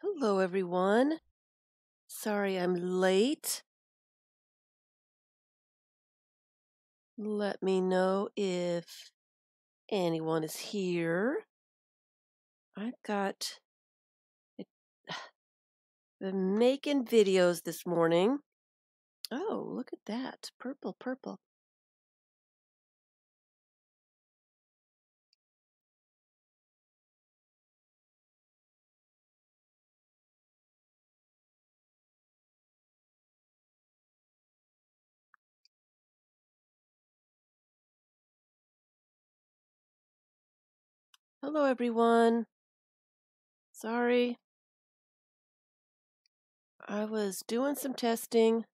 Hello, everyone. Sorry I'm late. Let me know if anyone is here. I've been making videos this morning. Oh, look at that. Purple, purple. Hello, everyone. Sorry. I was doing some testing.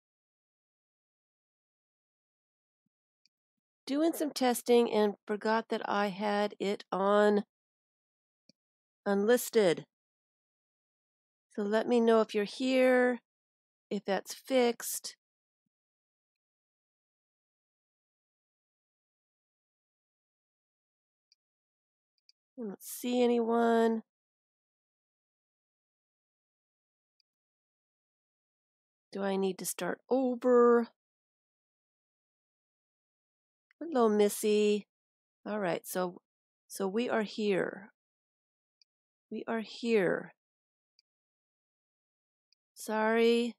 And forgot that I had it on unlisted. So let me know if you're here, if that's fixed. I don't see anyone. Do I need to start over? Hello, Missy. All right, so we are here. We are here. Sorry.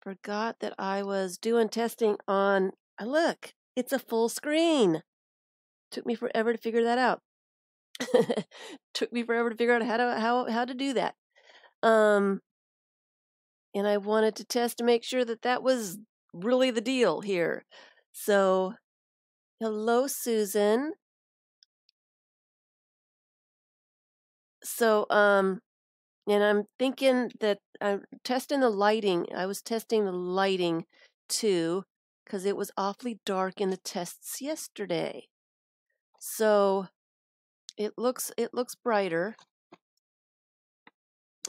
Forgot that I was doing testing on, look, it's a full screen. Took me forever to figure that out. Took me forever to figure out how to do that. And I wanted to test to make sure that that was really the deal here. So, hello, Susan. So, and I'm thinking that I'm testing the lighting. I was testing the lighting too, because it was awfully dark in the tests yesterday. So it looks brighter.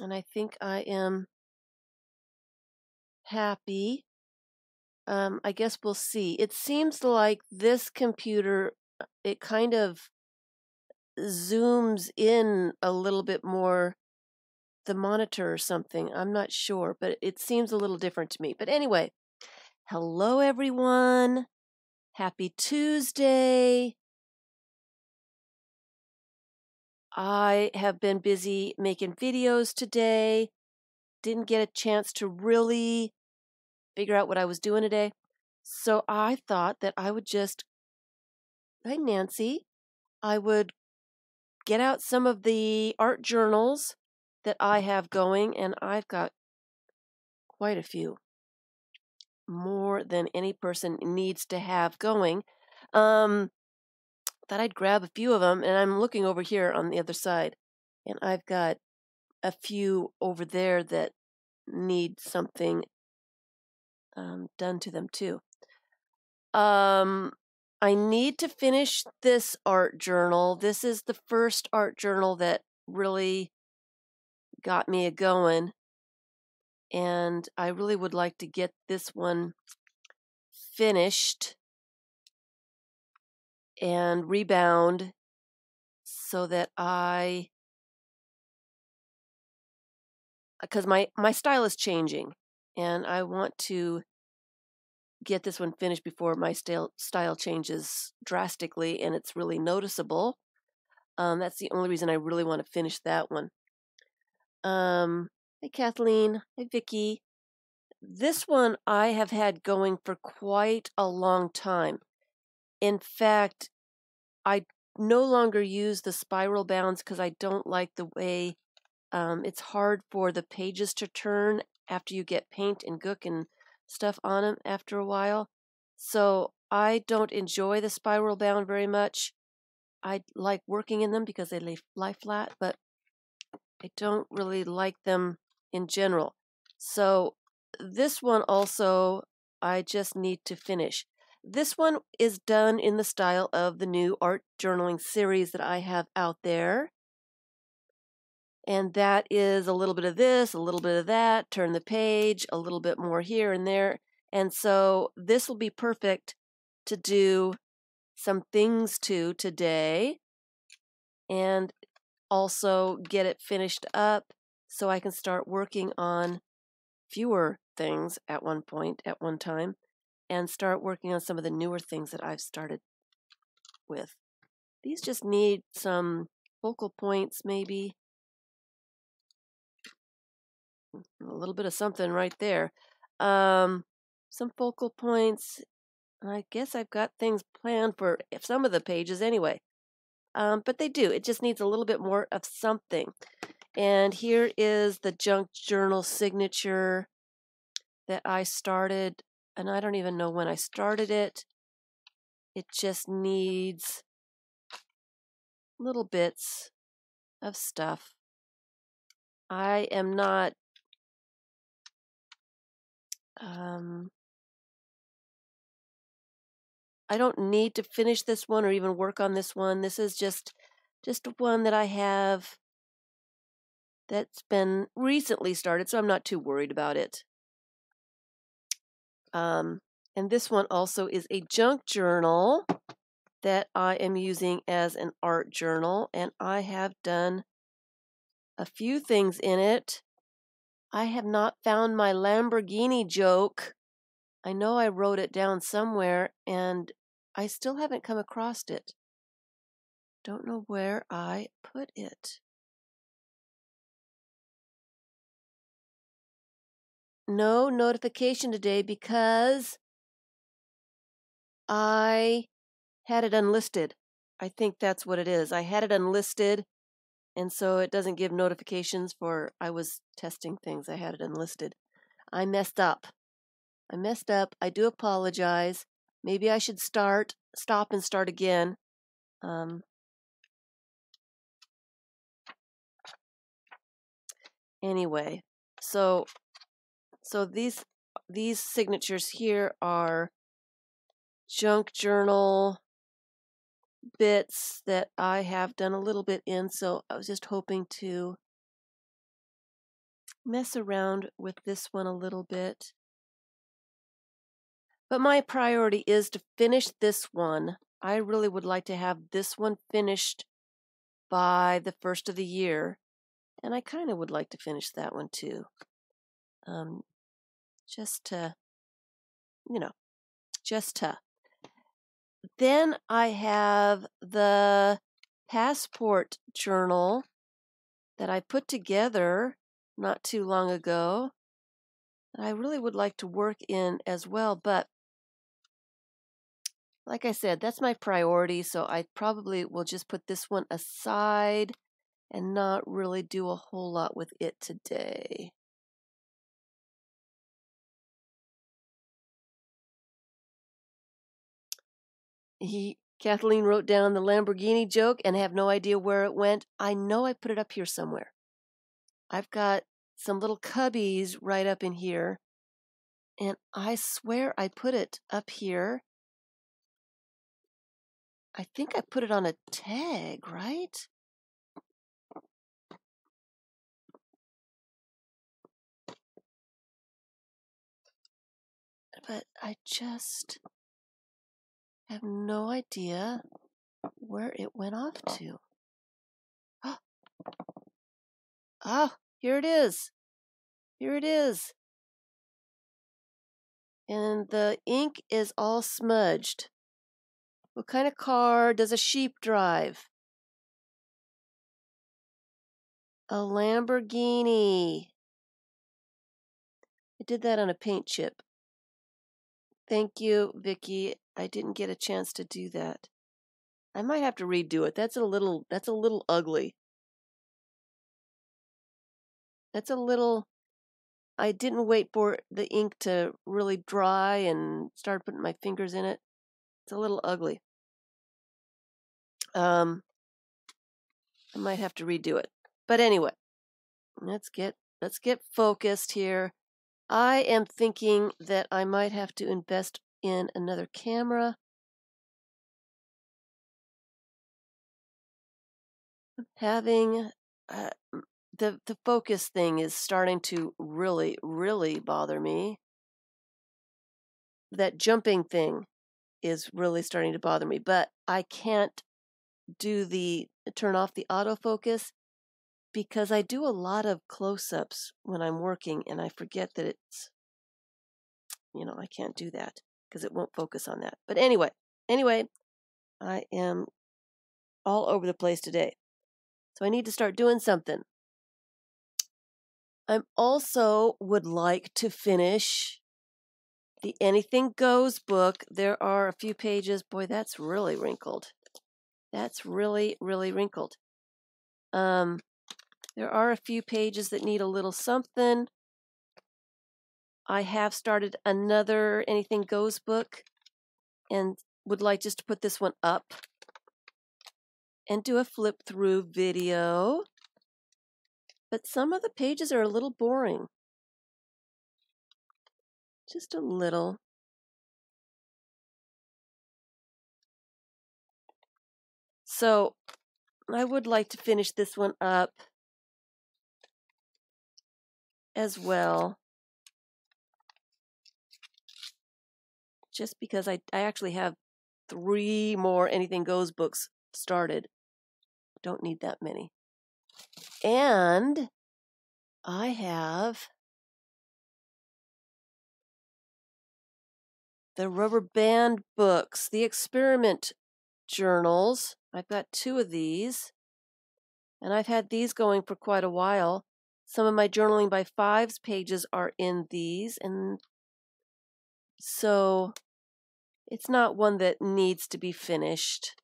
And I think I am happy. I guess we'll see. It seems like this computer, it kind of zooms in a little bit more, the monitor or something. I'm not sure, but it seems a little different to me. But anyway, hello, everyone. Happy Tuesday. I have been busy making videos today. Didn't get a chance to really figure out what I was doing today. So I thought that I would just, hi, Nancy, I would get out some of the art journals that I have going, and I've got quite a few. More than any person needs to have going. Thought I'd grab a few of them, and I'm looking over here on the other side, and I've got a few over there that need something done to them too. I need to finish this art journal. This is the first art journal that really got me going, and I really would like to get this one finished and rebound so that because my style is changing, and I want to get this one finished before my style changes drastically and it's really noticeable. That's the only reason I really want to finish that one. Hey, Kathleen. Hey, Vicki. This one I have had going for quite a long time. In fact, I no longer use the spiral bounds because I don't like the way it's hard for the pages to turn after you get paint and gook and stuff on them after a while. So I don't enjoy the spiral bound very much. I like working in them because they lie flat, but I don't really like them in general. So this one also, I just need to finish. This one is done in the style of the new art journaling series that I have out there. And that is a little bit of this, a little bit of that, turn the page, a little bit more here and there. And so this will be perfect to do some things to today. And also get it finished up so I can start working on fewer things at one time, and start working on some of the newer things that I've started with. These just need some focal points, maybe. A little bit of something right there. Some focal points. I guess I've got things planned for some of the pages anyway. But they do. It just needs a little bit more of something. And here is the junk journal signature that I started, and I don't even know when I started it. It just needs little bits of stuff. I am not I don't need to finish this one or even work on this one. This is just one that I have that's been recently started, so I'm not too worried about it. And this one also is a junk journal that I am using as an art journal, and I have done a few things in it. I have not found my Lamborghini joke. I know I wrote it down somewhere, and I still haven't come across it. Don't know where I put it. No notification today because I had it unlisted. I think that's what it is. I had it unlisted, and so it doesn't give notifications for I was testing things. I had it unlisted. I messed up. I do apologize. Maybe I should stop and start again. Anyway, so these signatures here are junk journal bits that I have done a little bit in, so I was just hoping to mess around with this one a little bit. But my priority is to finish this one. I really would like to have this one finished by the first of the year, and I kind of would like to finish that one too. Just to. Then I have the passport journal that I put together not too long ago that I really would like to work in as well, but like I said, that's my priority, so I probably will just put this one aside and not really do a whole lot with it today. Kathleen wrote down the Lamborghini joke and have no idea where it went. I know I put it up here somewhere. I've got some little cubbies right up in here, and I swear I put it up here. I think I put it on a tag, right? But I just have no idea where it went off to. Oh, here it is. Here it is. And the ink is all smudged. What kind of car does a sheep drive? A Lamborghini. I did that on a paint chip. Thank you, Vicky. I didn't get a chance to do that. I might have to redo it. That's a little ugly. I didn't wait for the ink to really dry and start putting my fingers in it. It's a little ugly. I might have to redo it. But anyway, let's get focused here. I am thinking that I might have to invest in another camera. Having the focus thing is starting to really, really bother me. That jumping thing is really starting to bother me, but I can't turn off the autofocus because I do a lot of close-ups when I'm working, and I forget that it's, you know, I can't do that because it won't focus on that. But anyway, I am all over the place today. So I need to start doing something. I also would like to finish the Anything Goes book. There are a few pages. Boy, that's really wrinkled. That's really, really wrinkled. There are a few pages that need a little something. I have started another Anything Goes book and would like just to put this one up and do a flip through video. But some of the pages are a little boring. Just a little. So I would like to finish this one up as well. Just because I actually have 3 more Anything Goes books started. Don't need that many. And I have the rubber band books, the experiment journals. I've got 2 of these, and I've had these going for quite a while. Some of my journaling by FIBS pages are in these, and so it's not one that needs to be finished.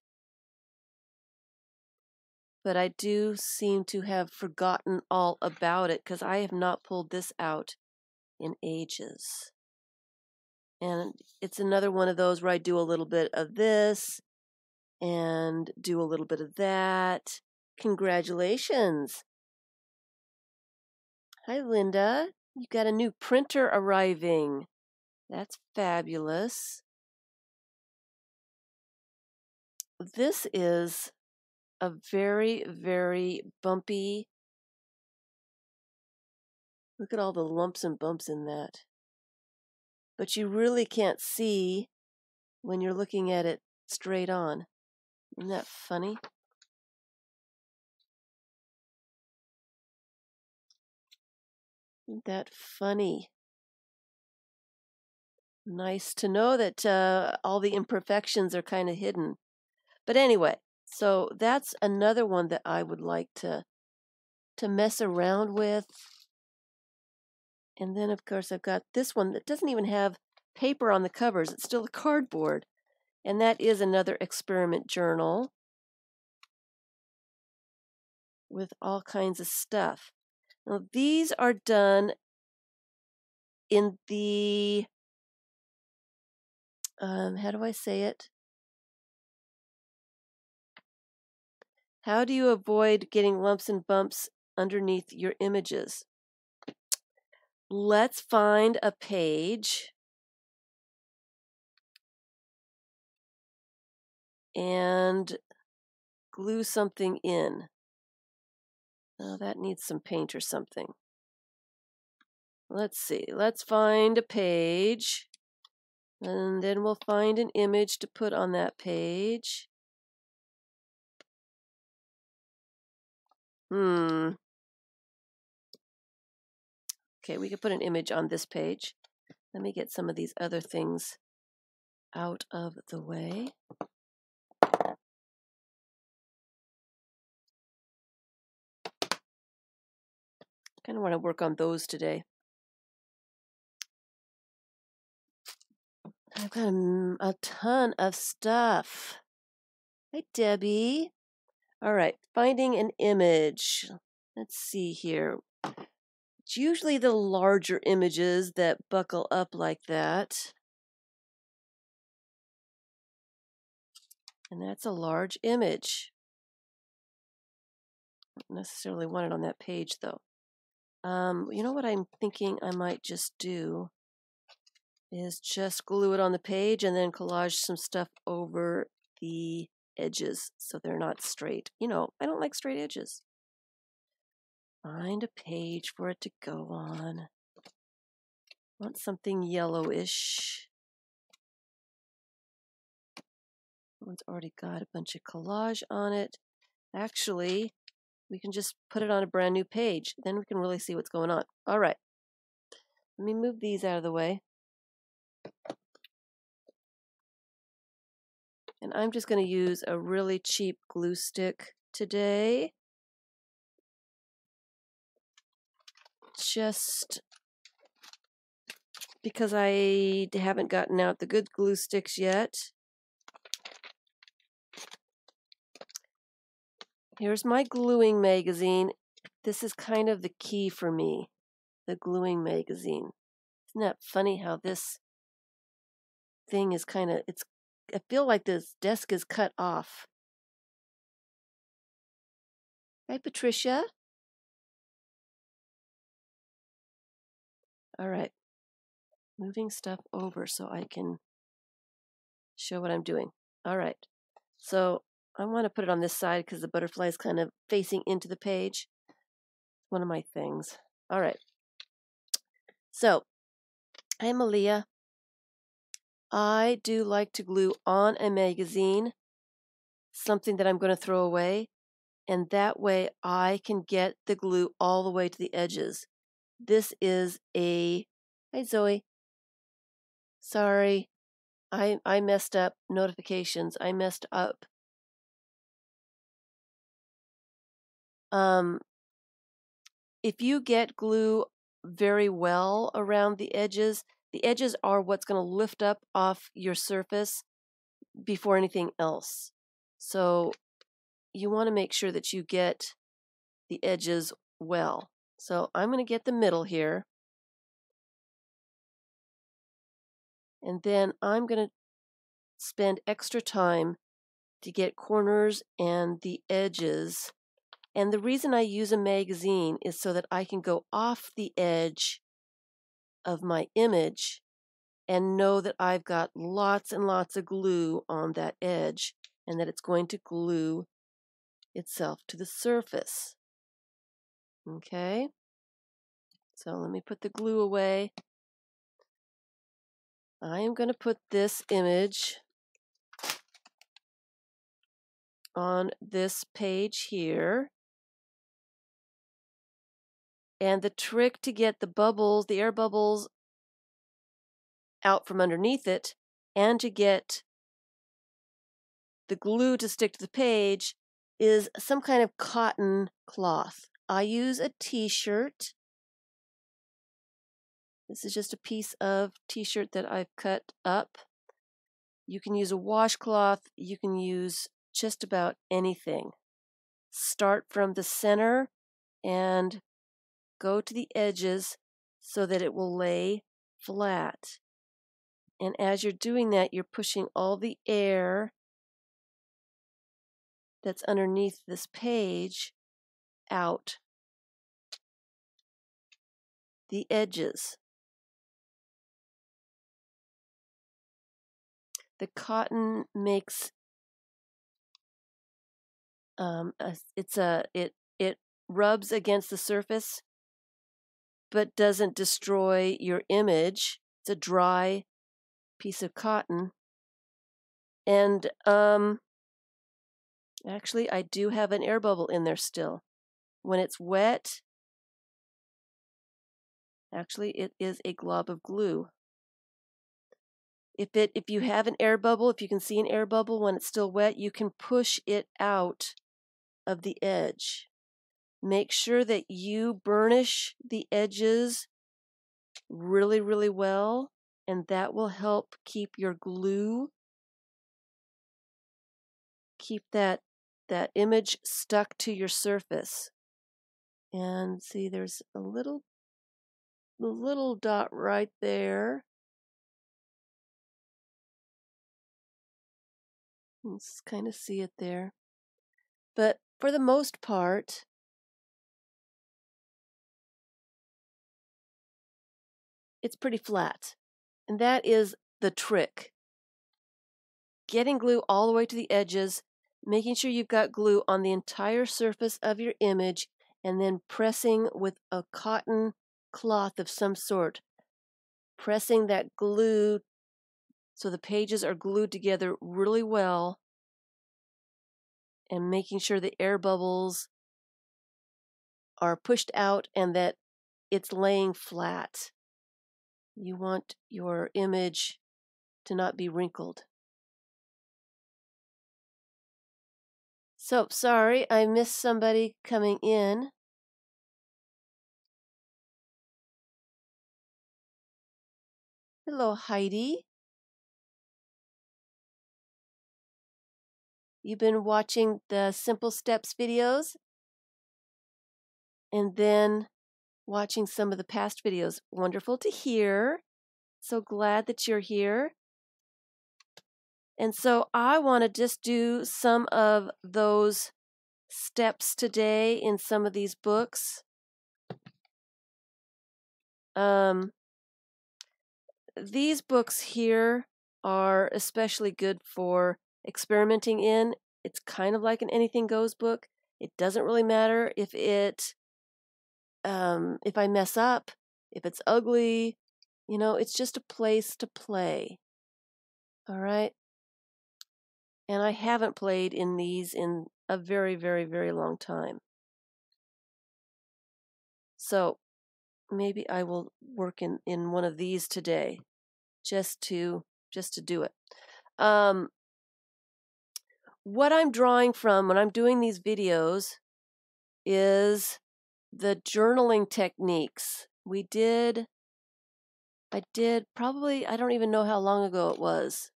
But I do seem to have forgotten all about it because I have not pulled this out in ages. And it's another one of those where I do a little bit of this and do a little bit of that. Congratulations. Hi, Linda. You got a new printer arriving. That's fabulous. This is a very, very bumpy. Look at all the lumps and bumps in that. But you really can't see when you're looking at it straight on. Isn't that funny? Isn't that funny? Nice to know that all the imperfections are kind of hidden. But anyway, so that's another one that I would like to mess around with. And then, of course, I've got this one that doesn't even have paper on the covers. It's still a cardboard. And that is another experiment journal with all kinds of stuff. Now, these are done in the, how do I say it? How do you avoid getting lumps and bumps underneath your images? Let's find a page and glue something in. Oh, that needs some paint or something. Let's see. Let's find a page, and then we'll find an image to put on that page. Okay, we could put an image on this page. Let me get some of these other things out of the way. Kind of want to work on those today. I've got a ton of stuff. Hi, Debbie. All right, finding an image. Let's see here. It's usually the larger images that buckle up like that. And that's a large image. Don't necessarily want it on that page, though. You know what I'm thinking I might just do is just glue it on the page and then collage some stuff over the edges so they're not straight. You know, I don't like straight edges. Find a page for it to go on. Want something yellowish. One's already got a bunch of collage on it. Actually, we can just put it on a brand new page. Then we can really see what's going on. All right. Let me move these out of the way. And I'm just going to use a really cheap glue stick today. Just because I haven't gotten out the good glue sticks yet. Here's my gluing magazine. This is kind of the key for me, the gluing magazine. Isn't that funny how this thing is kind of, I feel like this desk is cut off. Hi, Patricia. All right. Moving stuff over so I can show what I'm doing. All right. So I want to put it on this side because the butterfly is kind of facing into the page. One of my things. All right. So I'm Aaliyah. I do like to glue on a magazine, something that I'm going to throw away, and that way I can get the glue all the way to the edges. This is a, hi Zoe, sorry, I messed up notifications. I messed up. If you get glue very well around the edges are what's going to lift up off your surface before anything else. So you want to make sure that you get the edges well. So I'm going to get the middle here. And then I'm going to spend extra time to get corners and the edges. And the reason I use a magazine is so that I can go off the edge of my image and know that I've got lots and lots of glue on that edge and that it's going to glue itself to the surface. Okay, so let me put the glue away. I am going to put this image on this page here. And the trick to get the bubbles, the air bubbles, out from underneath it and to get the glue to stick to the page is some kind of cotton cloth. I use a t-shirt. This is just a piece of t-shirt that I've cut up. You can use a washcloth. You can use just about anything. Start from the center and go to the edges so that it will lay flat. And as you're doing that, you're pushing all the air that's underneath this page out. The edges. The cotton makes it rubs against the surface, but doesn't destroy your image. It's a dry piece of cotton, and actually, I do have an air bubble in there still. When it's wet, actually, it is a glob of glue. If you have an air bubble, if you can see an air bubble when it's still wet, you can push it out of the edge. Make sure that you burnish the edges really, really well, and that will help keep your glue, keep that image stuck to your surface. And see, there's a little dot right there. You can kind of see it there. But for the most part, it's pretty flat. And that is the trick. Getting glue all the way to the edges, making sure you've got glue on the entire surface of your image, and then pressing with a cotton cloth of some sort. Pressing that glue so the pages are glued together really well, and making sure the air bubbles are pushed out and that it's laying flat. You want your image to not be wrinkled. So, sorry, I missed somebody coming in. Hello, Heidi. You've been watching the Simple Steps videos and then watching some of the past videos. Wonderful to hear. So glad that you're here. And so I want to just do some of those steps today in some of these books. These books here are especially good for experimenting in. It's kind of like an anything goes book. It doesn't really matter if I mess up, if it's ugly, it's just a place to play. All right. And I haven't played in these in a very, very, very long time. So maybe I will work in one of these today just to do it. What I'm drawing from when I'm doing these videos is the journaling techniques. I did probably, I don't even know how long ago it was,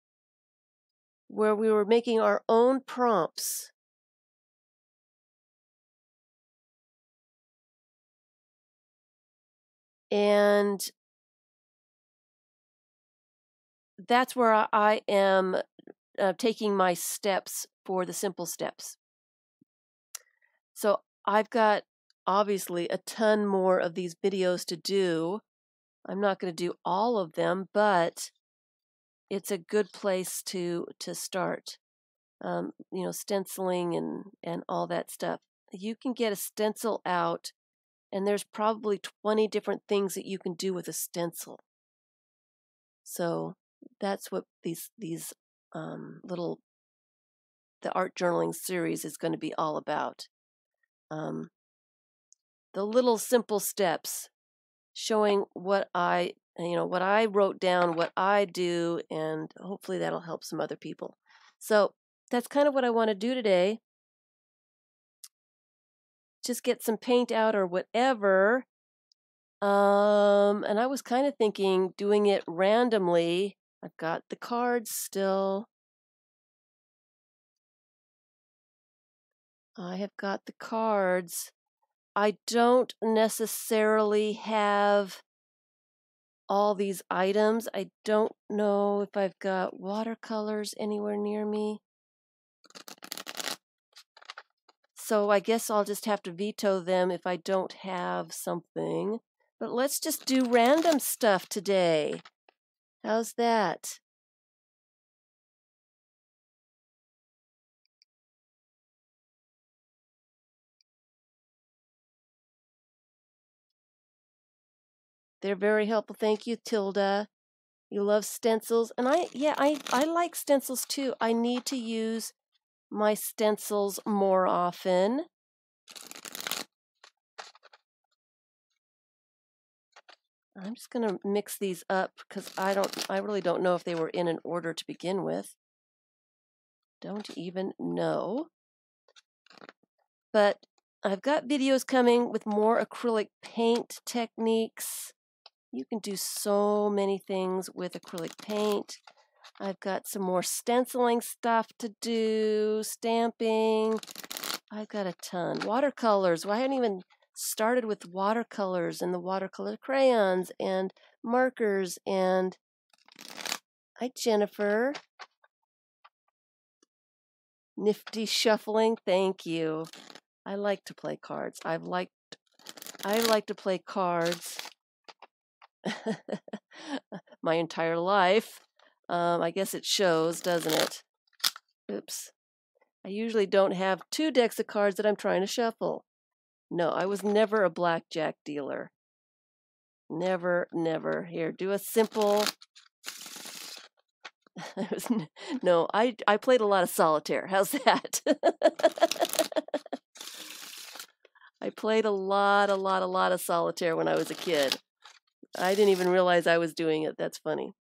where we were making our own prompts. And that's where I am taking my steps for the simple steps. So I've got obviously a ton more of these videos to do. I'm not going to do all of them, but it's a good place to start. Stenciling and all that stuff. You can get a stencil out, and there's probably 20 different things that you can do with a stencil. So that's what these little the art journaling series is going to be all about. The little simple steps, showing what I wrote down, what I do, and hopefully that'll help some other people. So that's kind of what I want to do today. Just get some paint out or whatever. And I was kind of thinking doing it randomly. I've got the cards still. I have got the cards. I don't necessarily have all these items. I don't know if I've got watercolors anywhere near me. So I guess I'll just have to veto them if I don't have something. But let's just do random stuff today. How's that? They're very helpful. Thank you, Tilda. You love stencils. And I like stencils too. I need to use my stencils more often. I'm just going to mix these up because I really don't know if they were in an order to begin with. Don't even know. But I've got videos coming with more acrylic paint techniques. You can do so many things with acrylic paint. I've got some more stenciling stuff to do, stamping. I've got a ton. Watercolors. Well, I hadn't even started with watercolors and the watercolor crayons and markers. And hi, Jennifer. Nifty shuffling. Thank you. I like to play cards. I like to play cards my entire life. I guess it shows, doesn't it? Oops. I usually don't have 2 decks of cards that I'm trying to shuffle. No, I was never a blackjack dealer. Never, never. Here, do a simple. No, I played a lot of solitaire. How's that? I played a lot of solitaire when I was a kid. I didn't even realize I was doing it. That's funny.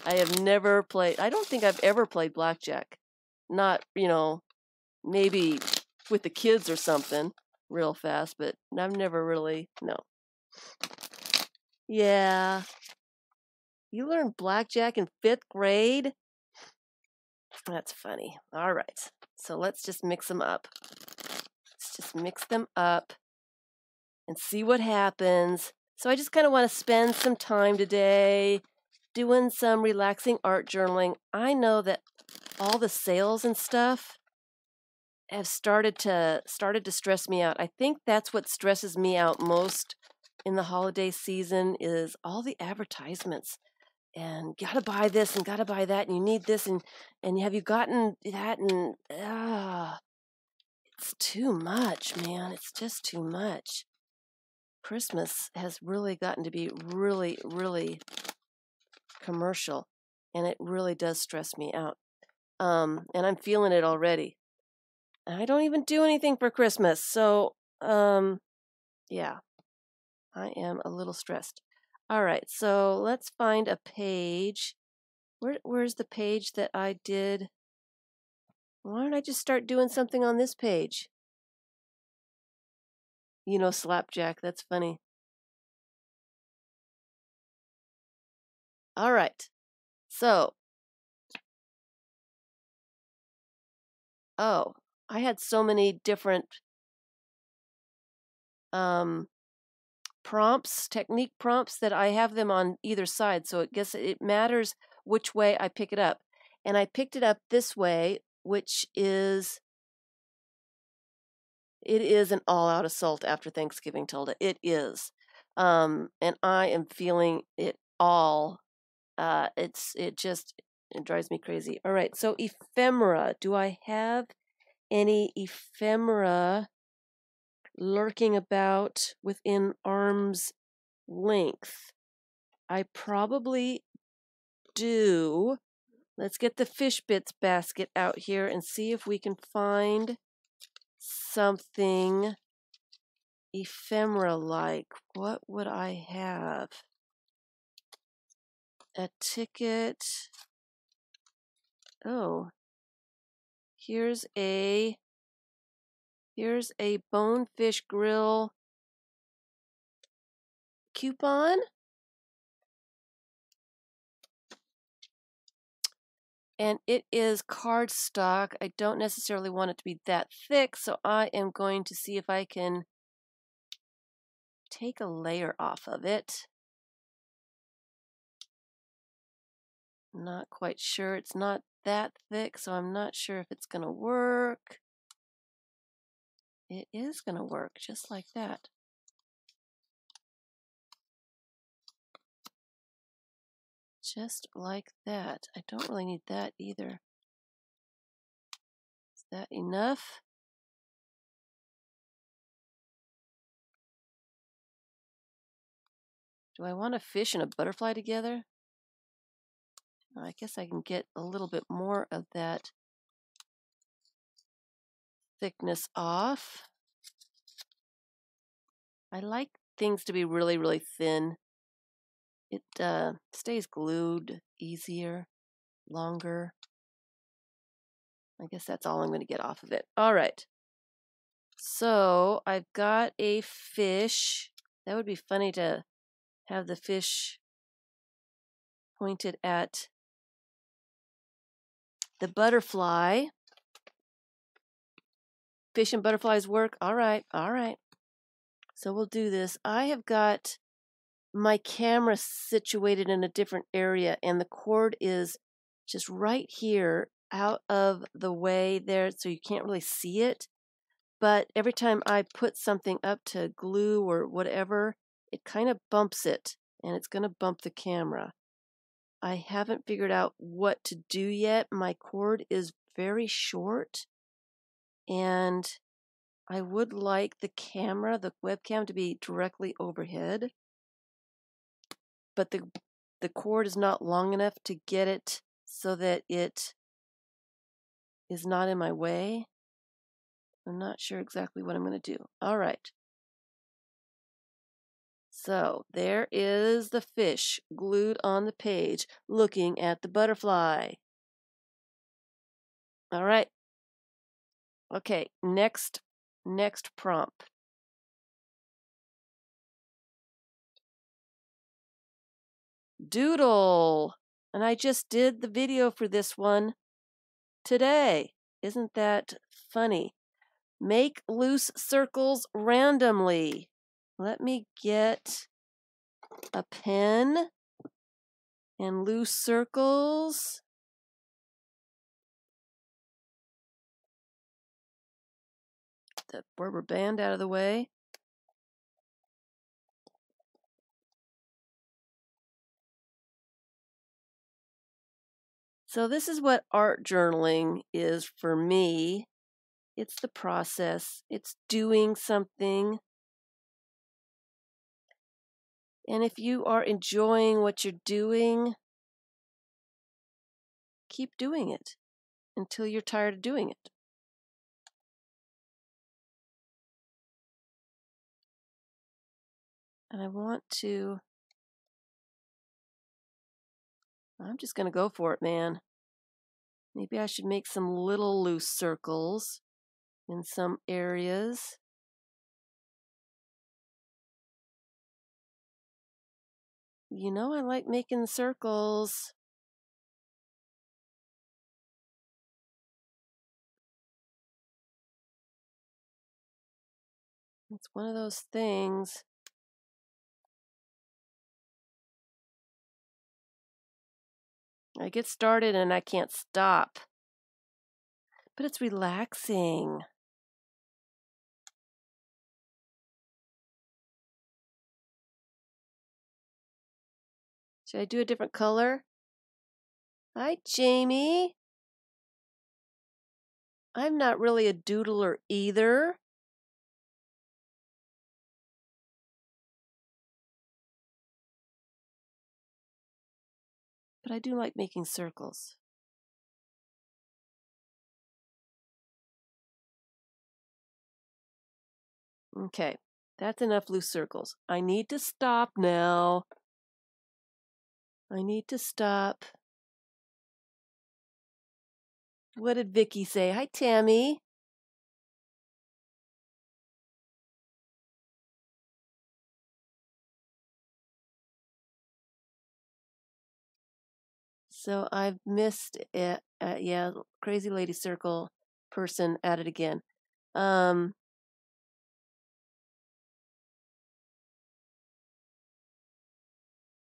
I have never played, I don't think I've ever played blackjack. Not, maybe with the kids or something real fast, but I've never really, no. Yeah. You learned blackjack in 5th grade? That's funny. All right. So let's just mix them up. Let's just mix them up and see what happens. So I just kind of want to spend some time today doing some relaxing art journaling. I know that all the sales and stuff have started to stress me out. I think that's what stresses me out most in the holiday season is all the advertisements. And gotta buy this and gotta buy that and you need this and have you gotten that and it's too much, man. It's just too much. Christmas has really gotten to be really, really commercial, and it really does stress me out. And I'm feeling it already. I don't even do anything for Christmas, so yeah, I am a little stressed. All right, so let's find a page. Where's the page that I did? Why don't I just start doing something on this page? Slapjack, that's funny. All right, so, I had so many different prompts, technique prompts, that I have them on either side, so I guess it matters which way I pick it up. And I picked it up this way, which is, it is an all-out assault after Thanksgiving, Tilda. It is. And I am feeling it all. It drives me crazy. All right, so ephemera. Do I have any ephemera lurking about within arm's length? I probably do. Let's get the fish bits basket out here and see if we can find something ephemera-like. What would I have? A ticket. Oh, here's a Bonefish Grill coupon. And it is cardstock. I don't necessarily want it to be that thick, so I am going to see if I can take a layer off of it. Not quite sure. It's not that thick, so I'm not sure if it's going to work. It is going to work just like that. Just like that. I don't really need that either. Is that enough? Do I want a fish and a butterfly together? I guess I can get a little bit more of that thickness off. I like things to be really, really thin. It stays glued easier, longer. I guess that's all I'm going to get off of it. All right. So I've got a fish. That would be funny to have the fish pointed at the butterfly. Fish and butterflies work. All right. All right. So we'll do this. I have got my camera situated in a different area, and the cord is just right here out of the way there, so you can't really see it. But every time I put something up to glue or whatever, it kind of bumps it, and it's going to bump the camera. I haven't figured out what to do yet. My cord is very short, and I would like the camera, the webcam, to be directly overhead. But the cord is not long enough to get it so that it is not in my way. I'm not sure exactly what I'm going to do. All right. So there is the fish glued on the page looking at the butterfly. All right. Okay, next prompt. Doodle. And I just did the video for this one today. Isn't that funny? Make loose circles randomly. Let me get a pen and loose circles. The rubber band out of the way. So this is what art journaling is for me. It's the process. It's doing something. And if you are enjoying what you're doing, keep doing it until you're tired of doing it. And I'm just going to go for it, man. Maybe I should make some little loose circles in some areas. You know, I like making circles. It's one of those things. I get started and I can't stop. But it's relaxing. Should I do a different color? Hi, Jamie. I'm not really a doodler either. But I do like making circles. Okay, that's enough loose circles. I need to stop now. I need to stop. What did Vicky say? Hi, Tammy. So I've missed it. Yeah, crazy lady circle person at it again.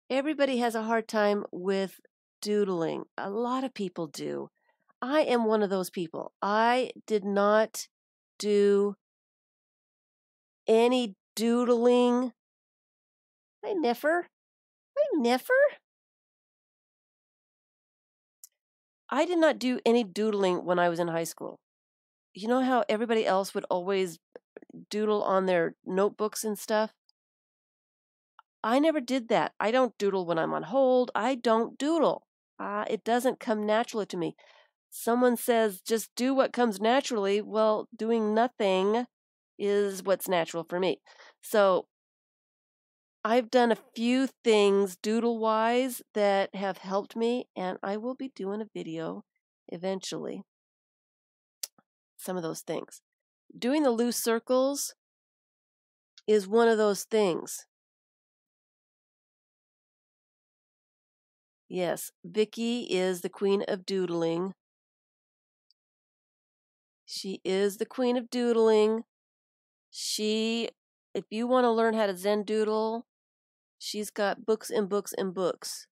Everybody has a hard time with doodling. A lot of people do. I am one of those people. I did not do any doodling. Hi, Neffer. Hi, Neffer. I did not do any doodling when I was in high school. You know how everybody else would always doodle on their notebooks and stuff? I never did that. I don't doodle when I'm on hold. I don't doodle. It doesn't come naturally to me. Someone says, just do what comes naturally. Well, doing nothing is what's natural for me. So I've done a few things doodle-wise that have helped me, and I will be doing a video eventually. Some of those things. Doing the loose circles is one of those things. Yes, Vicky is the queen of doodling. She is the queen of doodling. If you want to learn how to Zen doodle, she's got books and books and books.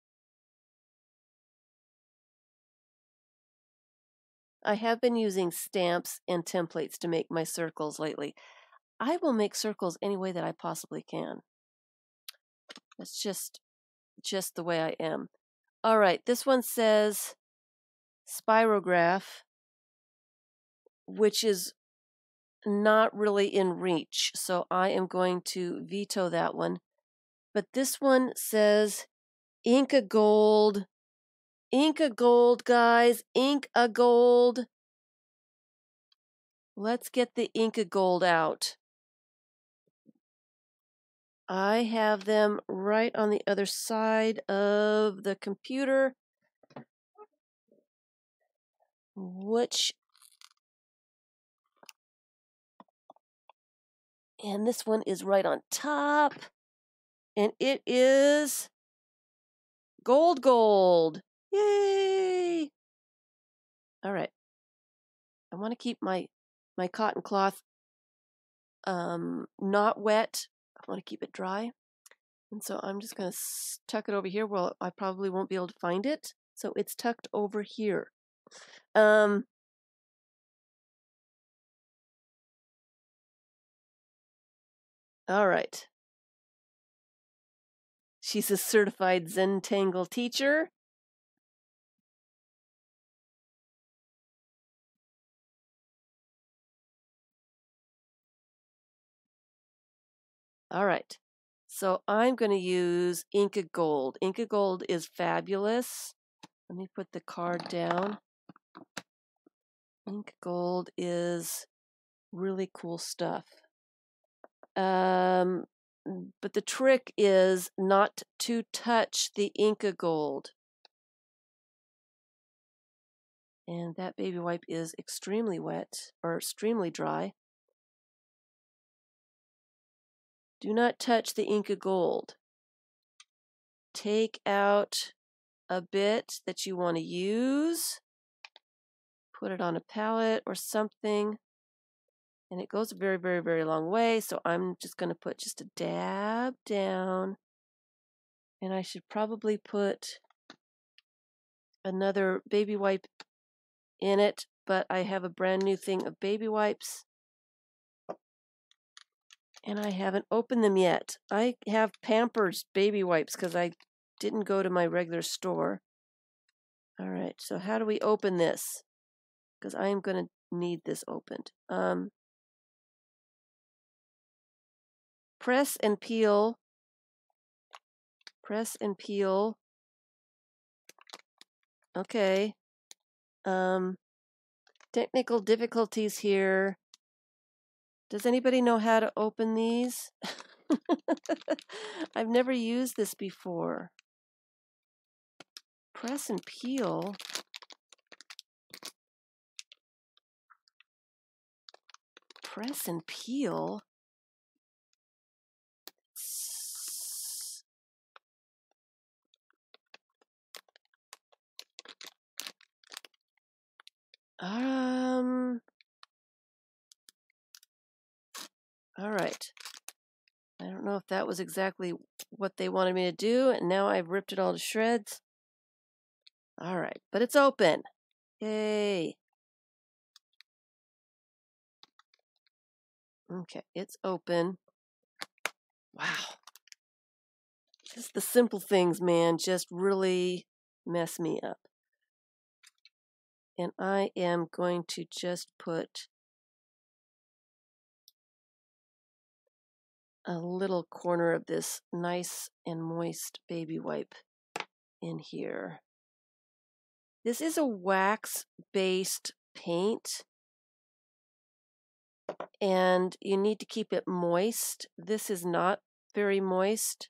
I have been using stamps and templates to make my circles lately. I will make circles any way that I possibly can. That's just the way I am. All right, this one says spirograph, which is not really in reach, so I am going to veto that one. But this one says Inka gold. Inka gold, guys. Inka gold. Let's get the Inka Gold out. I have them right on the other side of the computer, and this one is right on top, and it is gold. Yay! All right. I want to keep my cotton cloth not wet. I want to keep it dry. And so I'm just going to tuck it over here. Well, I probably won't be able to find it. So it's tucked over here. All right. She's a certified Zentangle teacher. All right. So I'm going to use Inka Gold. Inka Gold is fabulous. Let me put the card down. Inka Gold is really cool stuff. But the trick is not to touch the Inka Gold. And that baby wipe is extremely wet, or extremely dry. Do not touch the Inka Gold. Take out a bit that you want to use. Put it on a palette or something. And it goes a very, very, very long way. So I'm just going to put just a dab down. And I should probably put another baby wipe in it, but I have a brand new thing of baby wipes. And I haven't opened them yet. I have Pampers baby wipes because I didn't go to my regular store. All right, so how do we open this? Because I am going to need this opened. Press and peel. Press and peel. Okay. Technical difficulties here. Does anybody know how to open these? I've never used this before. Press and peel. Press and peel. All right. I don't know if that was exactly what they wanted me to do, and now I've ripped it all to shreds. All right, but it's open. Yay. Okay, it's open. Wow. Just the simple things, man, just really mess me up. And I am going to just put a little corner of this nice and moist baby wipe in here. This is a wax-based paint, and you need to keep it moist. This is not very moist,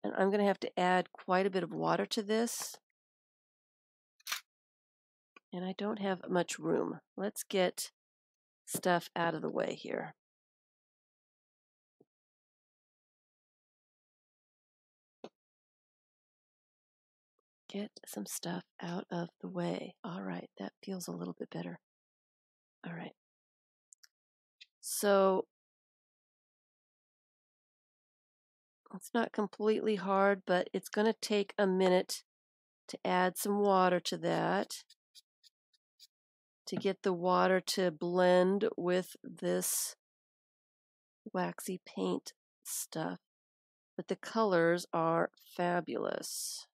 and I'm going to have to add quite a bit of water to this. And I don't have much room. Let's get stuff out of the way here. Get some stuff out of the way. All right, that feels a little bit better. All right. So it's not completely hard, but it's going to take a minute to add some water to that, to get the water to blend with this waxy paint stuff. But the colors are fabulous.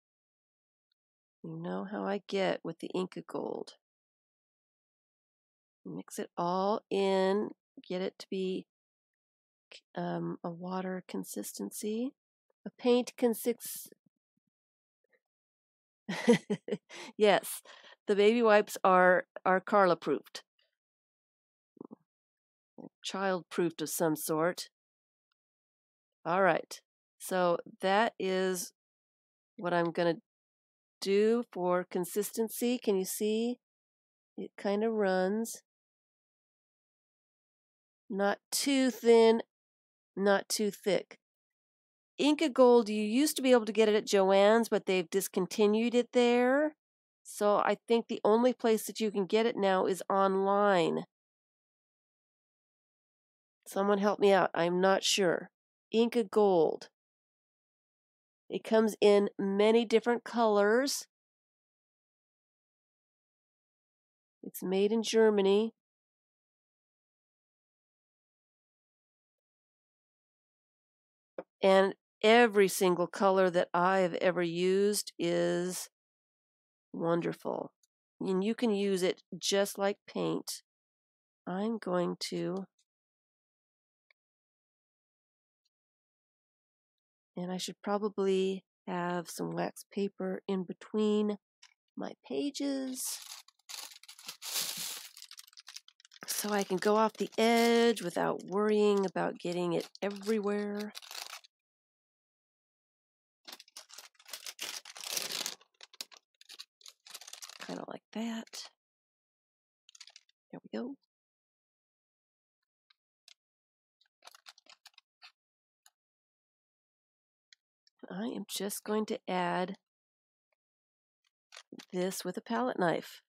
You know how I get with the Inka Gold. Mix it all in, get it to be a water consistency, a paint consistency. Yes, the baby wipes are Carla approved. child-proofed of some sort. All right, so that is what I'm going to do for consistency. Can you see? It kind of runs. Not too thin, not too thick. Inka Gold, you used to be able to get it at Joann's, but they've discontinued it there. So I think the only place that you can get it now is online. Someone help me out. I'm not sure. Inka Gold. It comes in many different colors. It's made in Germany. And every single color that I've ever used is wonderful. And you can use it just like paint. I'm going to, and I should probably have some wax paper in between my pages so I can go off the edge without worrying about getting it everywhere. Kind of like that. There we go. I am just going to add this with a palette knife.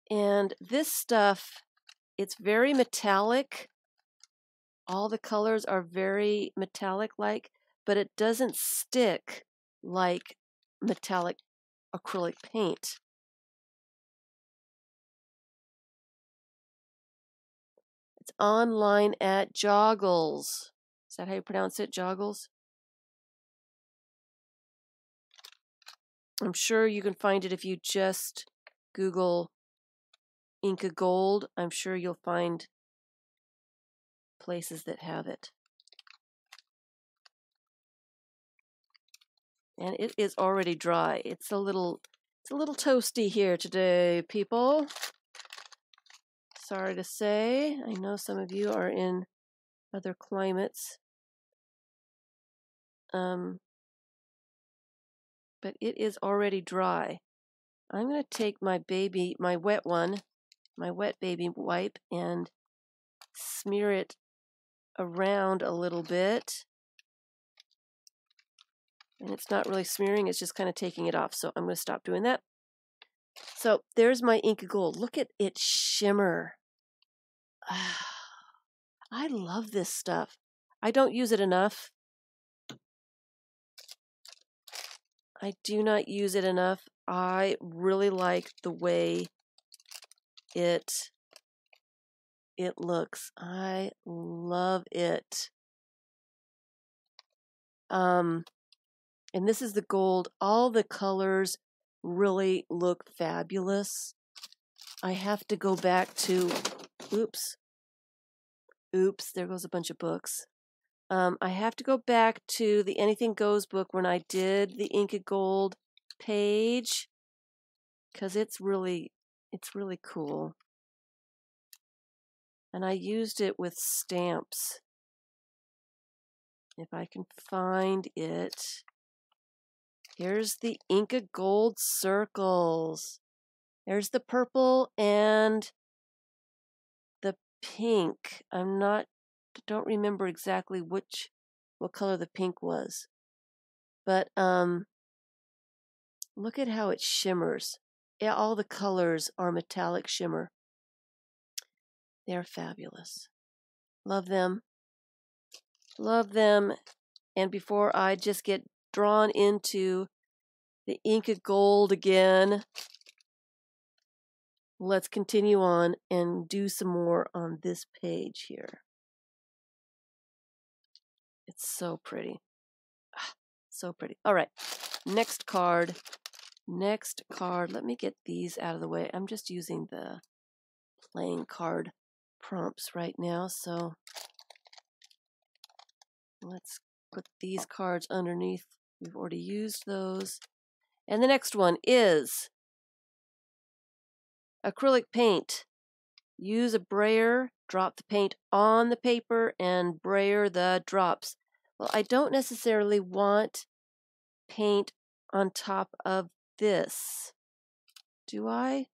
And this stuff, it's very metallic. All the colors are very metallic-like, but it doesn't stick like metallic acrylic paint. It's online at Joggles. Is that how you pronounce it, Joggles? I'm sure you can find it if you just Google Inka Gold. I'm sure you'll find places that have it. And it is already dry. It's a little toasty here today, people. Sorry to say. I know some of you are in other climates. But it is already dry. I'm going to take my wet baby wipe, and smear it around a little bit. And it's not really smearing, it's just kind of taking it off. So I'm going to stop doing that. So there's my Inka Gold. Look at it shimmer. I love this stuff. I don't use it enough. I do not use it enough. I really like the way it looks. I love it. And this is the gold. All the colors really look fabulous. I have to go back to, oops, there goes a bunch of books. I have to go back to the Anything Goes book when I did the Inka Gold page, because it's really cool. And I used it with stamps. If I can find it. Here's the Inka Gold circles. There's the purple and the pink. Don't remember exactly what color the pink was. But look at how it shimmers. Yeah, all the colors are metallic shimmer. They're fabulous. Love them. Love them. And before I just get drawn into the Inka Gold again, let's continue on and do some more on this page here. It's so pretty. So pretty. All right, next card. Next card. Let me get these out of the way. I'm just using the playing card prompts right now, so let's put these cards underneath. We've already used those. And the next one is acrylic paint. Use a brayer, drop the paint on the paper, and brayer the drops. Well, I don't necessarily want paint on top of this. Do I?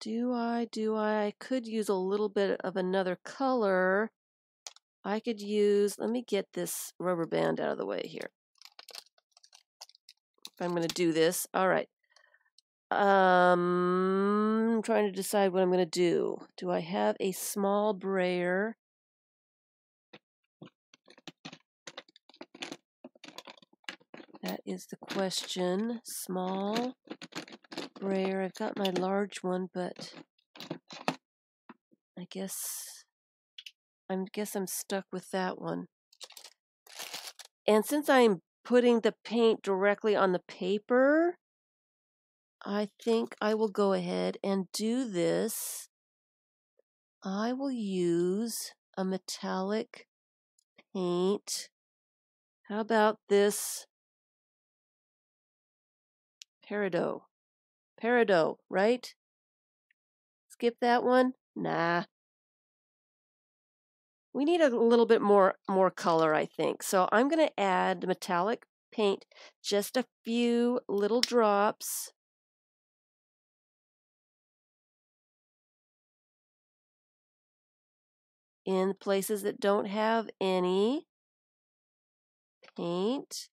Do I? I could use a little bit of another color. I could use, let me get this rubber band out of the way here. I'm going to do this. All right. I'm trying to decide what I'm going to do. Do I have a small brayer? That is the question. Small brayer. I've got my large one, but I guess I'm stuck with that one. And since I'm putting the paint directly on the paper, I think I will go ahead and do this. I will use a metallic paint. How about this peridot? Peridot, right? Skip that one? Nah. We need a little bit more color, I think. So I'm going to add metallic paint, just a few little drops. In places that don't have any paint.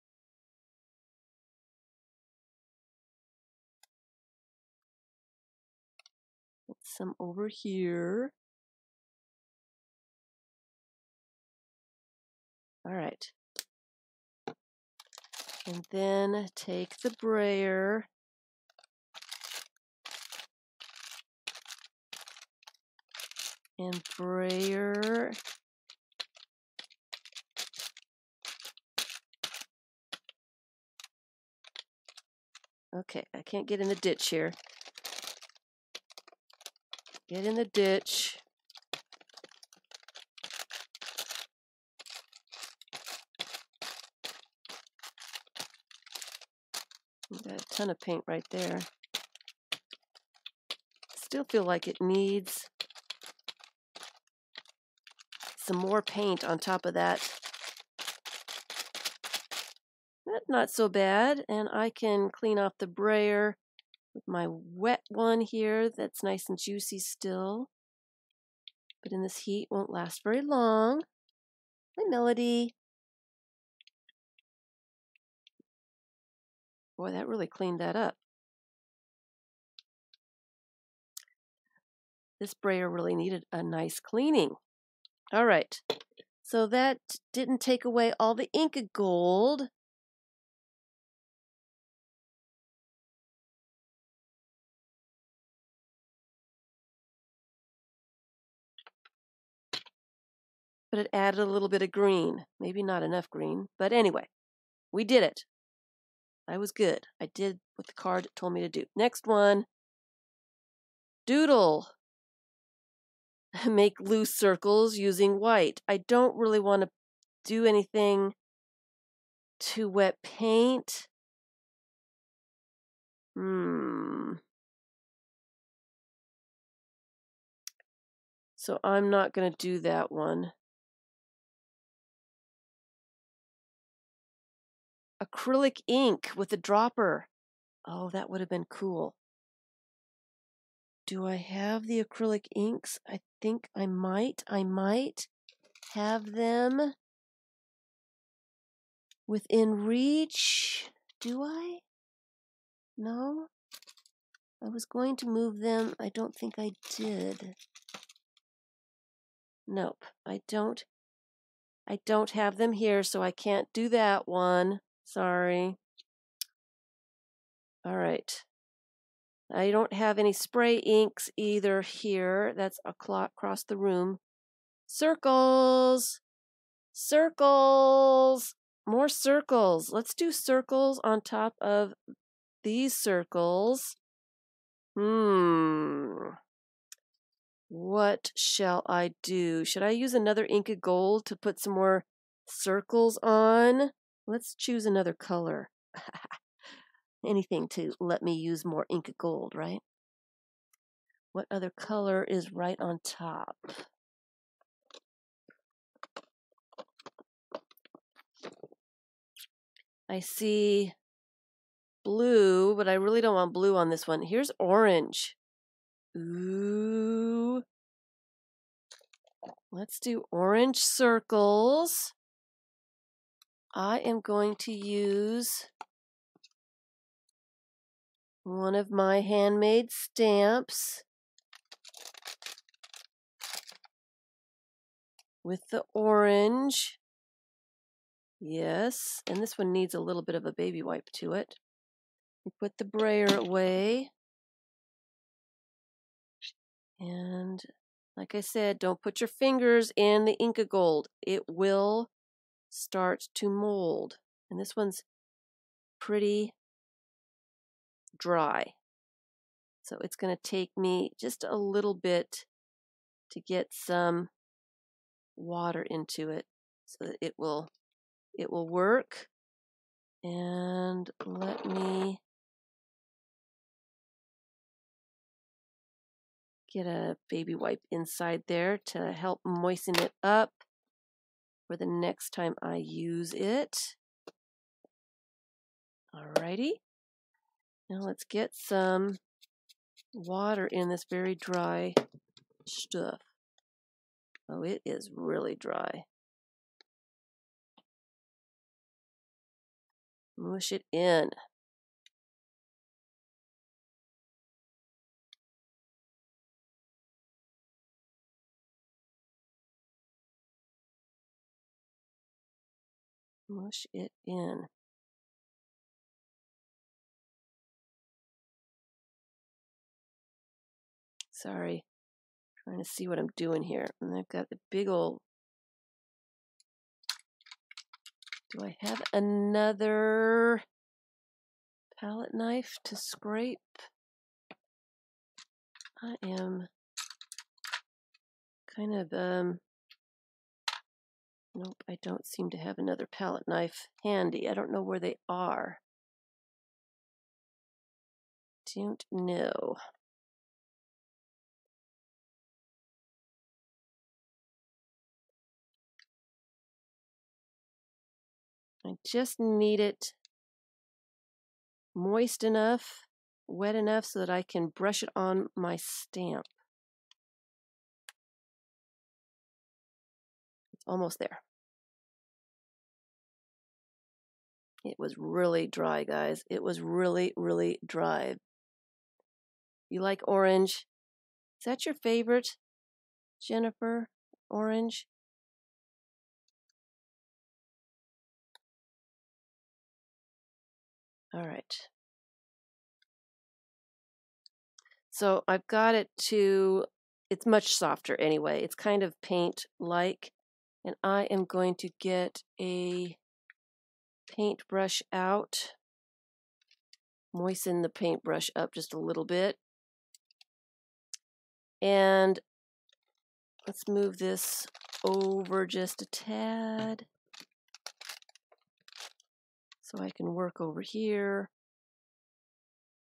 Put some over here. All right. And then take the brayer and brayer okay, I can't get in the ditch here. Get in the ditch. Got a ton of paint right there. Still feel like it needs some more paint on top of that. That's not so bad, and I can clean off the brayer with my wet one here that's nice and juicy still. But in this heat won't last very long. Hi, Melody. Boy, that really cleaned that up. This brayer really needed a nice cleaning. All right, so that didn't take away all the Inka gold. But it added a little bit of green. Maybe not enough green, but anyway, we did it. I was good. I did what the card told me to do. Next one, doodle. Make loose circles using white. I don't really want to do anything to wet paint. So I'm not going to do that one. Acrylic ink with a dropper. Oh, that would have been cool. Do I have the acrylic inks? I think I might. I might have them within reach. Do I? No? I was going to move them. I don't think I did. Nope, I don't have them here, so I can't do that one. Sorry. All right. I don't have any spray inks either here. That's across the room. Circles. Circles. More circles. Let's do circles on top of these circles. What shall I do? Should I use another Inka Gold to put some more circles on. Let's choose another color. Anything to let me use more Inka gold, right? What other color is right on top? I see blue, but I really don't want blue on this one. Here's orange. Ooh. Let's do orange circles. I am going to use one of my handmade stamps with the orange. Yes, and this one needs a little bit of a baby wipe to it. We put the brayer away. And like I said, don't put your fingers in the Inka gold. It will start to mold. And this one's pretty dry. So it's going to take me just a little bit to get some water into it so that it will work. And let me get a baby wipe inside there to help moisten it up for the next time I use it. Alrighty. Now let's get some water in this very dry stuff. Oh, it is really dry. Mush it in. Mush it in. Sorry, trying to see what I'm doing here. And I've got the big old. Do I have another palette knife to scrape? I am kind of, nope, I don't seem to have another palette knife handy. I don't know where they are. Don't know. I just need it moist enough, wet enough so that I can brush it on my stamp. It's almost there. It was really dry, guys. It was really, really dry. You like orange? Is that your favorite, Jennifer? Orange? All right. So I've got it to, it's much softer anyway. It's kind of paint-like. And I am going to get a paintbrush out. Moisten the paintbrush up just a little bit. And let's move this over just a tad so I can work over here.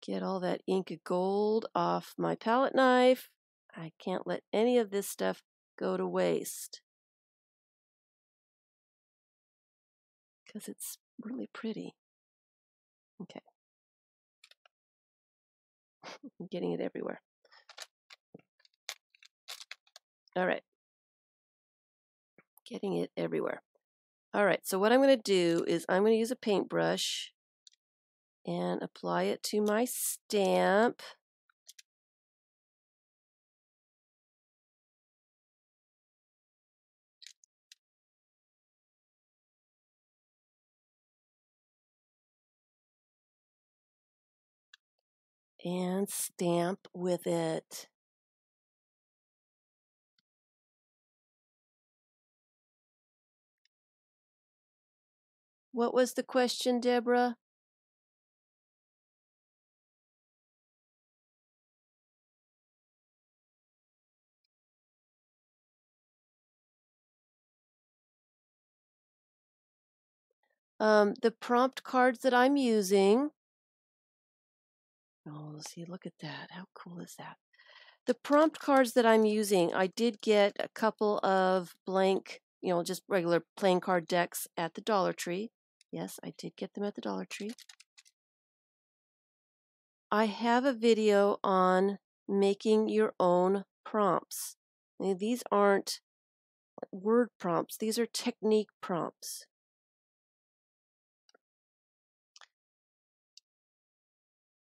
Get all that Inka gold off my palette knife. I can't let any of this stuff go to waste because it's really pretty. Okay. I'm getting it everywhere. All right. Getting it everywhere. All right, so what I'm going to do is I'm going to use a paintbrush and apply it to my stamp. And stamp with it. What was the question, Deborah? The prompt cards that I'm using, oh, see, look at that. How cool is that? The prompt cards that I'm using, I did get a couple of blank, just regular playing card decks at the Dollar Tree. Yes, I did get them at the Dollar Tree. I have a video on making your own prompts. These aren't word prompts, these are technique prompts.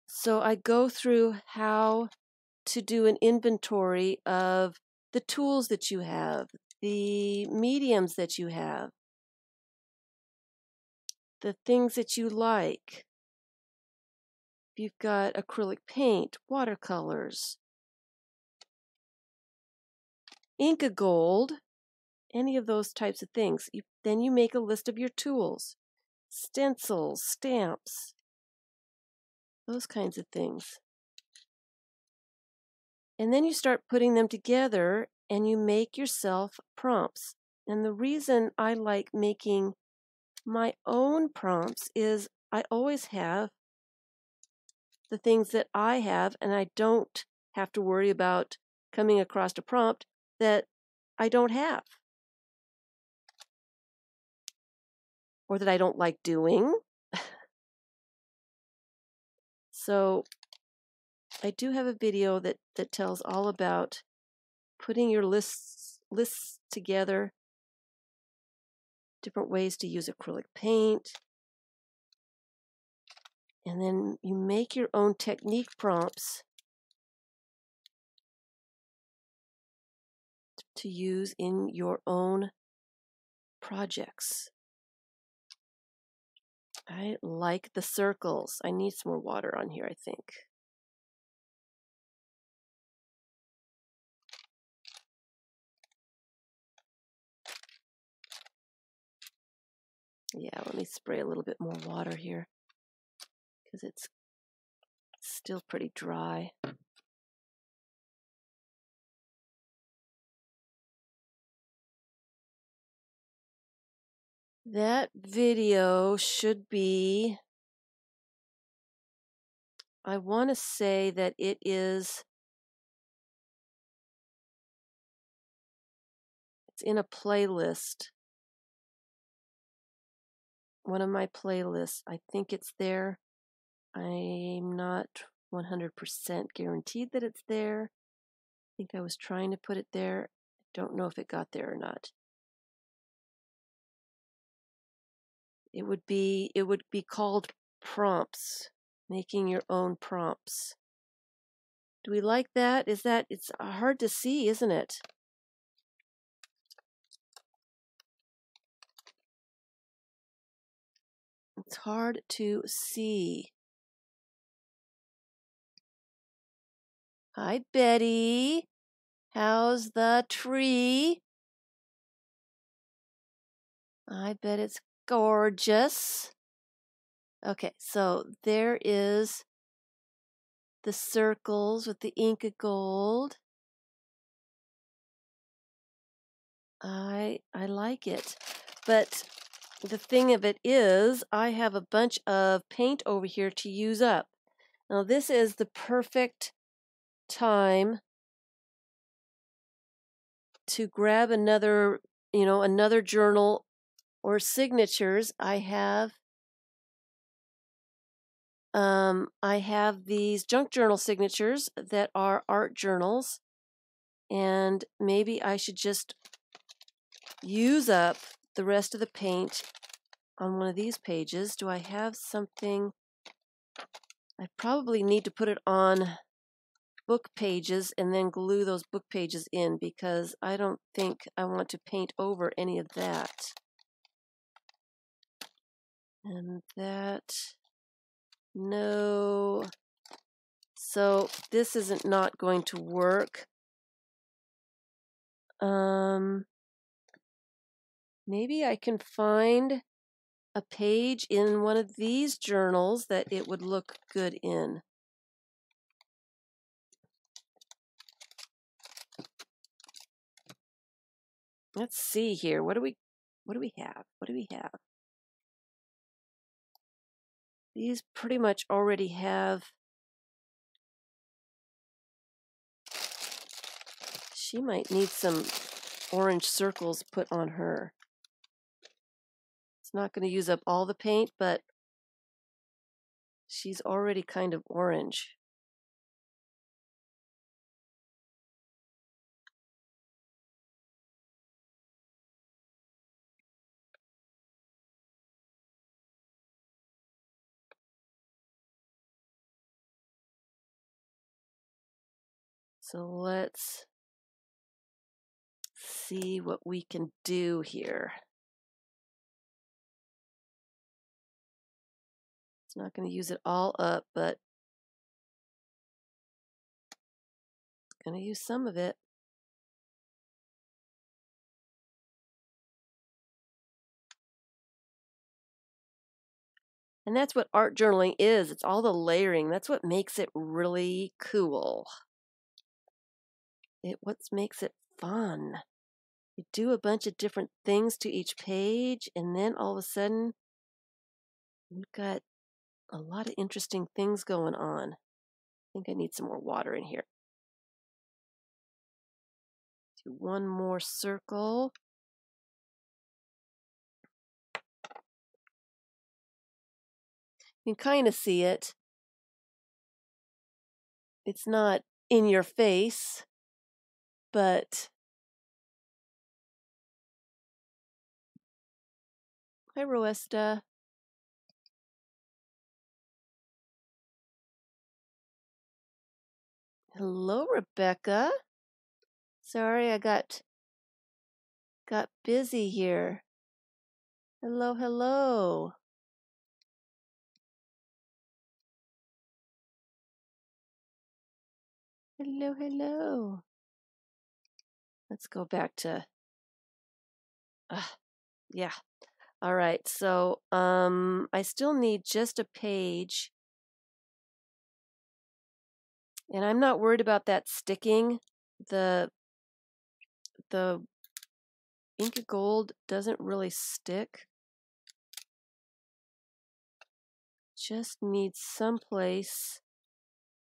So I go through how to do an inventory of the tools that you have, the mediums that you have, the things that you like. If you've got acrylic paint, watercolors, Inka gold, any of those types of things. Then you make a list of your tools, stencils, stamps, those kinds of things. And then you start putting them together and you make yourself prompts. And the reason I like making my own prompts is I always have the things that I have, and I don't have to worry about coming across a prompt that I don't have or that I don't like doing. So I do have a video that tells all about putting your lists together, different ways to use acrylic paint, and then you make your own technique prompts to use in your own projects. I like the circles. I need some more water on here, I think. Yeah, let me spray a little bit more water here because it's still pretty dry. That video should be, I want to say that it's in a playlist. One of my playlists. I think it's there. I'm not 100% guaranteed that it's there. I think I was trying to put it there. I don't know if it got there or not. It would be called prompts, making your own prompts. Do we like that? It's hard to see, isn't it? It's hard to see. Hi, Betty. How's the tree? I bet it's gorgeous. Okay, so there is the circles with the Inka gold. I like it. But the thing of it is, I have a bunch of paint over here to use up. Now this is the perfect time to grab another journal or signatures. I have these junk journal signatures that are art journals, and maybe I should just use up the rest of the paint on one of these pages. Do I have something? I probably need to put it on book pages and then glue those book pages in, because I don't think I want to paint over any of that. And that, no. So this isn't not going to work. Maybe I can find a page in one of these journals that it would look good in. Let's see here. What do we have? What do we have? These pretty much already have. She might need some orange circles put on her. It's not going to use up all the paint, but she's already kind of orange. So let's see what we can do here. It's not going to use it all up, but going to use some of it. And that's what art journaling is. It's all the layering. That's what makes it really cool. What makes it fun. You do a bunch of different things to each page, and then all of a sudden, you've got a lot of interesting things going on. I think I need some more water in here. Do one more circle. You can kind of see it. It's not in your face, but hi, Roesta. Hello, Rebecca. Sorry, I got busy here. Hello, hello. Hello, hello. Let's go back to, yeah. All right, so I still need just a page. And I'm not worried about that sticking. The Inka Gold doesn't really stick. Just need some place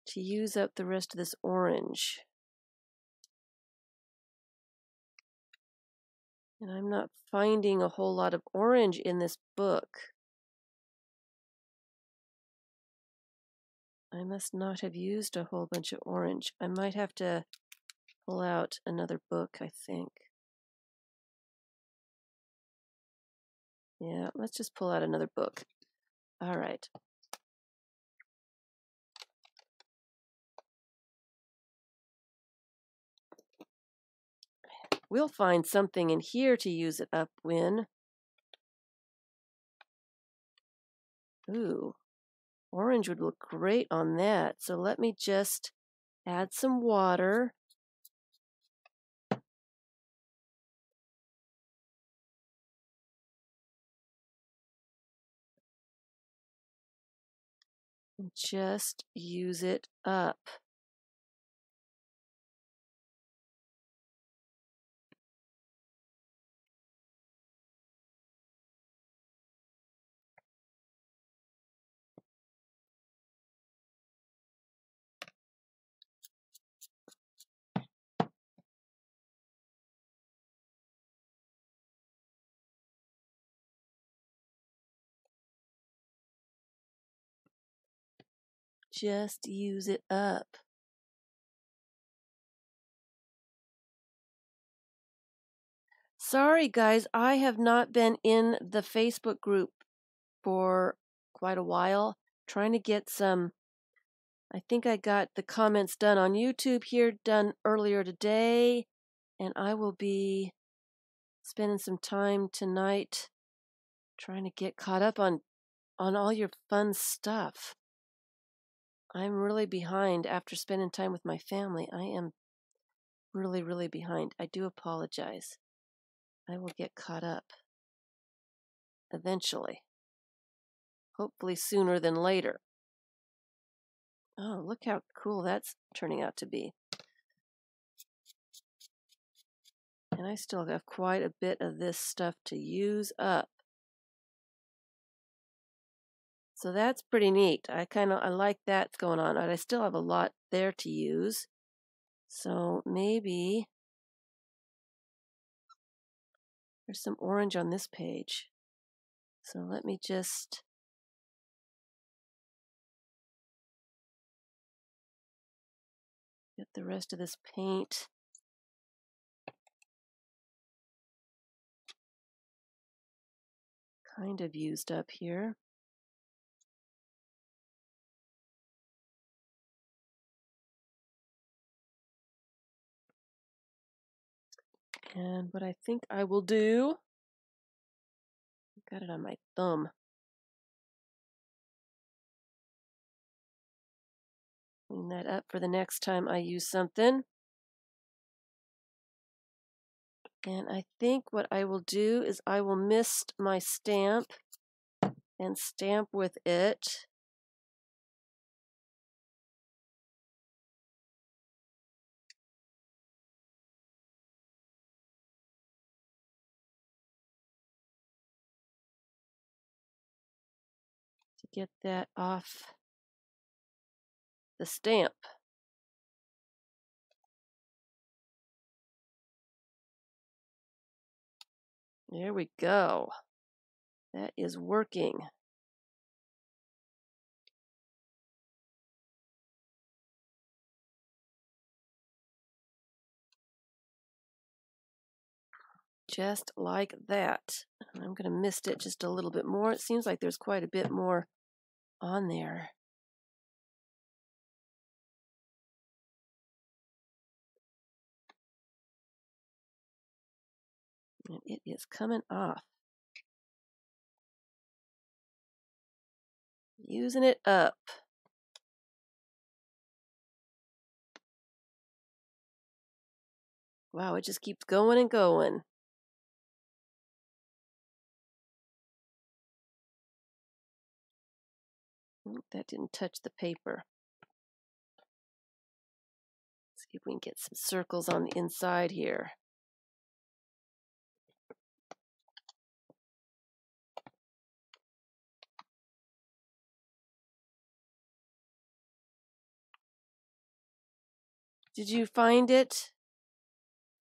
to use up the rest of this orange. And I'm not finding a whole lot of orange in this book. I must not have used a whole bunch of orange. I might have to pull out another book, I think. Yeah, let's just pull out another book. All right. We'll find something in here to use it up in. Ooh, orange would look great on that. So let me just add some water. And just use it up. Just use it up. Sorry, guys, I have not been in the Facebook group for quite a while. Trying to get some, I think I got the comments done on YouTube here, done earlier today, and I will be spending some time tonight trying to get caught up on all your fun stuff. I'm really behind after spending time with my family. I am really, really behind. I do apologize. I will get caught up eventually. Hopefully sooner than later. Oh, look how cool that's turning out to be. And I still have quite a bit of this stuff to use up. So that's pretty neat. I like that going on. And I still have a lot there to use. So maybe there's some orange on this page. So let me just get the rest of this paint kind of used up here. And what I think I will do, I've got it on my thumb. Clean that up for the next time I use something. And I think what I will do is I will mist my stamp and stamp with it. To get that off the stamp. There we go. That is working. Just like that. I'm going to mist it just a little bit more. It seems like there's quite a bit more on there. And it is coming off. Using it up. Wow, it just keeps going and going. That didn't touch the paper. Let's see if we can get some circles on the inside here. Did you find it,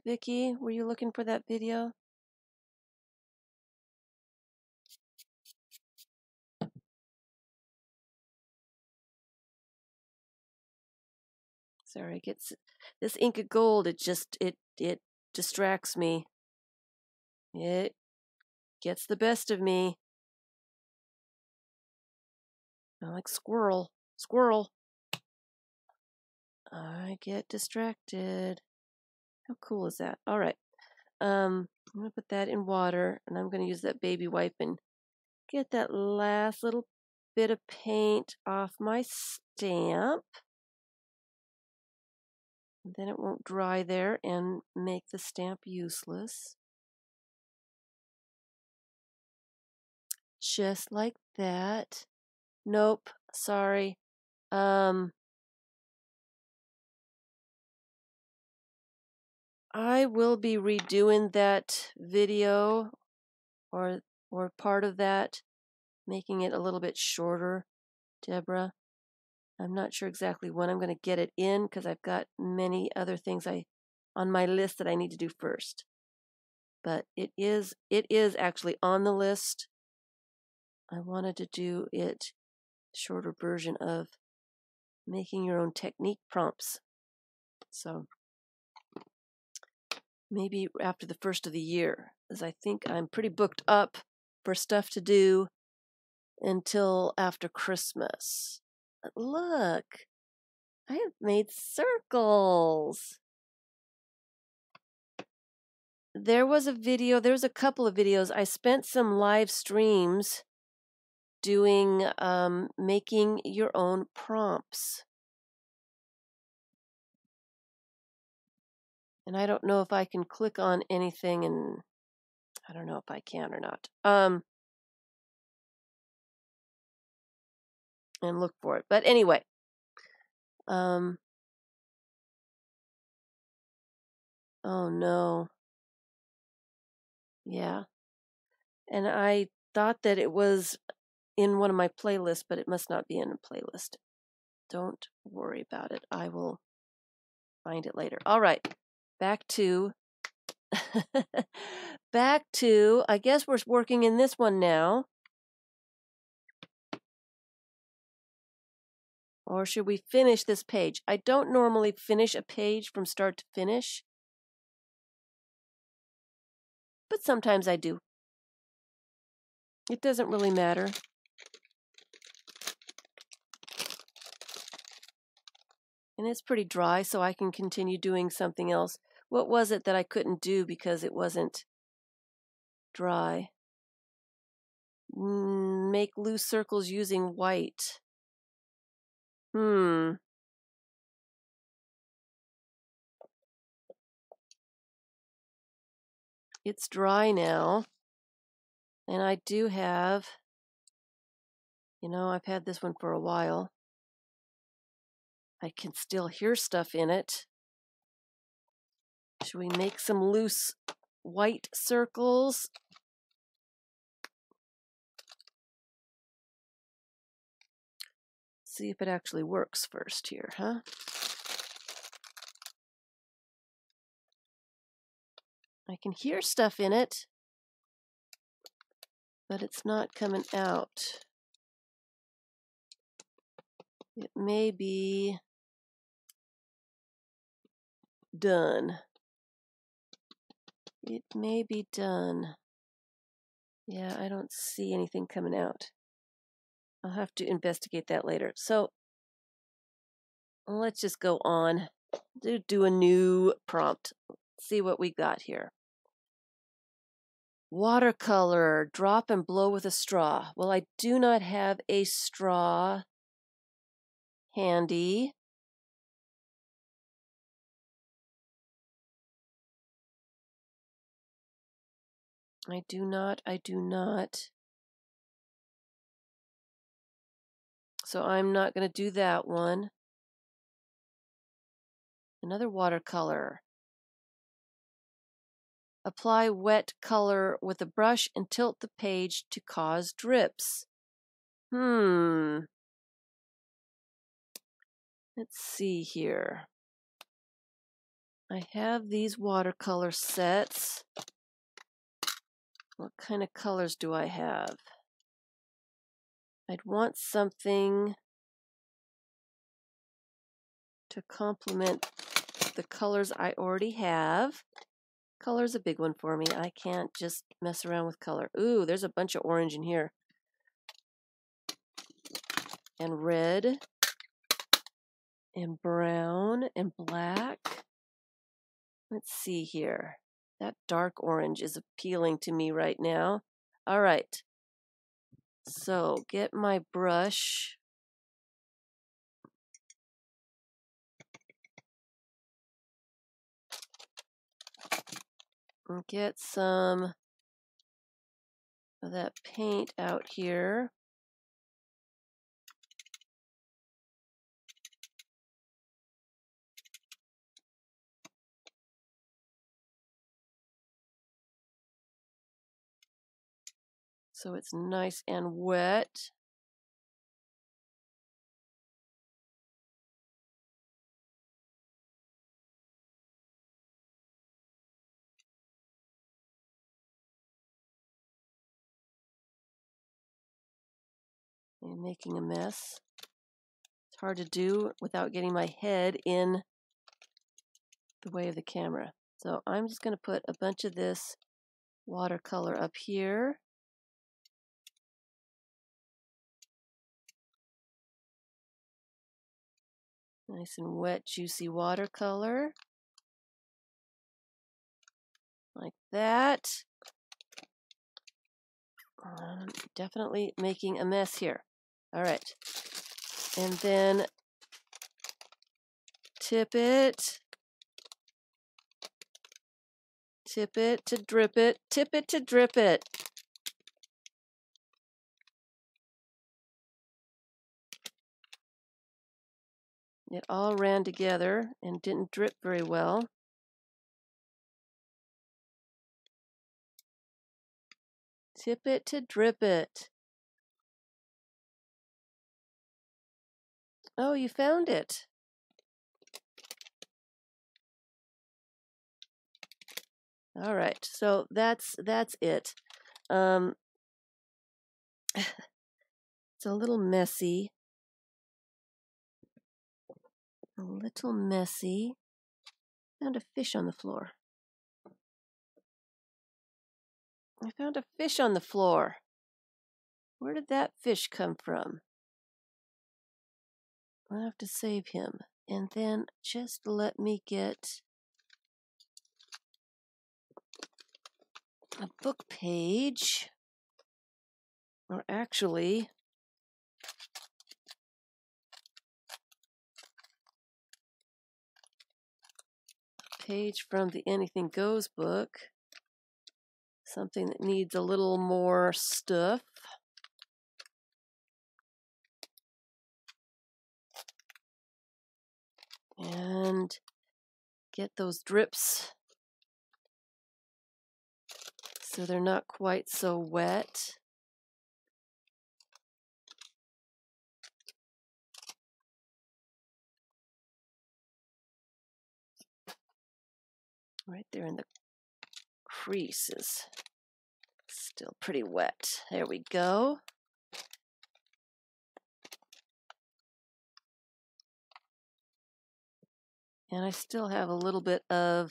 Vicki? Were you looking for that video? Sorry, it gets this Inka gold. It distracts me. It gets the best of me. I'm like squirrel. I get distracted. How cool is that? All right. I'm going to put that in water, and I'm going to use that baby wipe and get that last little bit of paint off my stamp. And then it won't dry there and make the stamp useless. Just like that. Nope, sorry. I will be redoing that video or part of that, making it a little bit shorter, Deborah. I'm not sure exactly when I'm going to get it in because I've got many other things on my list that I need to do first. But it is actually on the list. I wanted to do it shorter version of making your own technique prompts. So maybe after the first of the year, as I think I'm pretty booked up for stuff to do until after Christmas. But look, I have made circles. There was a couple of videos. I spent some live streams doing making your own prompts. And I don't know if I can click on anything, and I don't know if I can or not. And look for it. But anyway, oh no. Yeah. And I thought that it was in one of my playlists, but it must not be in a playlist. Don't worry about it. I will find it later. All right, back to I guess we're working in this one now. Or should we finish this page? I don't normally finish a page from start to finish, but sometimes I do. It doesn't really matter. And it's pretty dry, so I can continue doing something else. What was it that I couldn't do because it wasn't dry? Make loose circles using white. It's dry now. And I do have, I've had this one for a while. I can still hear stuff in it. Should we make some loose white circles? See if it actually works first here, huh? I can hear stuff in it, but it's not coming out. It may be done. It may be done. Yeah, I don't see anything coming out. I'll have to investigate that later. So let's just go on. Do a new prompt. See what we got here. Watercolor, drop and blow with a straw. Well, I do not have a straw handy. I do not. So I'm not going to do that one. Another watercolor. Apply wet color with a brush and tilt the page to cause drips. Let's see here. I have these watercolor sets. What kind of colors do I have? I'd want something to complement the colors I already have. Color's a big one for me. I can't just mess around with color. Ooh, there's a bunch of orange in here. And red. And brown and black. Let's see here. That dark orange is appealing to me right now. All right. So get my brush. And get some of that paint out here. So it's nice and wet. I'm making a mess. It's hard to do without getting my head in the way of the camera. So I'm just going to put a bunch of this watercolor up here. Nice and wet, juicy watercolor. Like that. Definitely making a mess here. All right. And then tip it. Tip it to drip it. Tip it to drip it. It all ran together and didn't drip very well. Tip it to drip it. Oh, you found it. All right, so that's it. It's a little messy. A little messy. Found a fish on the floor. I found a fish on the floor. Where did that fish come from? I'll have to save him. And then just let me get a book page. Or actually, a page from the Anything Goes book. Something that needs a little more stuff. And get those drips so they're not quite so wet. Right there in the crease is still pretty wet. There we go. And I still have a little bit of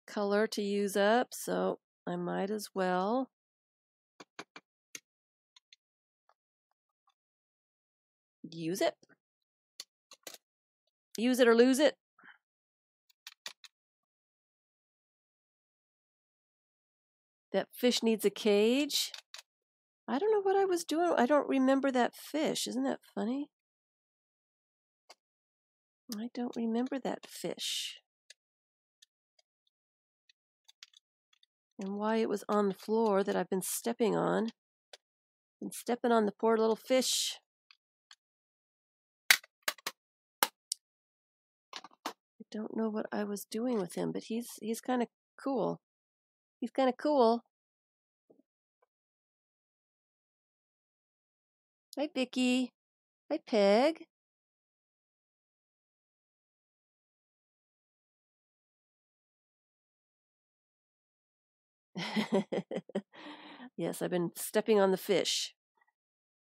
color to use up, so I might as well use it. Use it or lose it. That fish needs a cage. I don't know what I was doing. I don't remember that fish. Isn't that funny? I don't remember that fish. And why it was on the floor that I've been stepping on. Been stepping on the poor little fish. I don't know what I was doing with him, but he's kind of cool. He's kind of cool. Hi, Vicky. Hi, Peg. Yes, I've been stepping on the fish.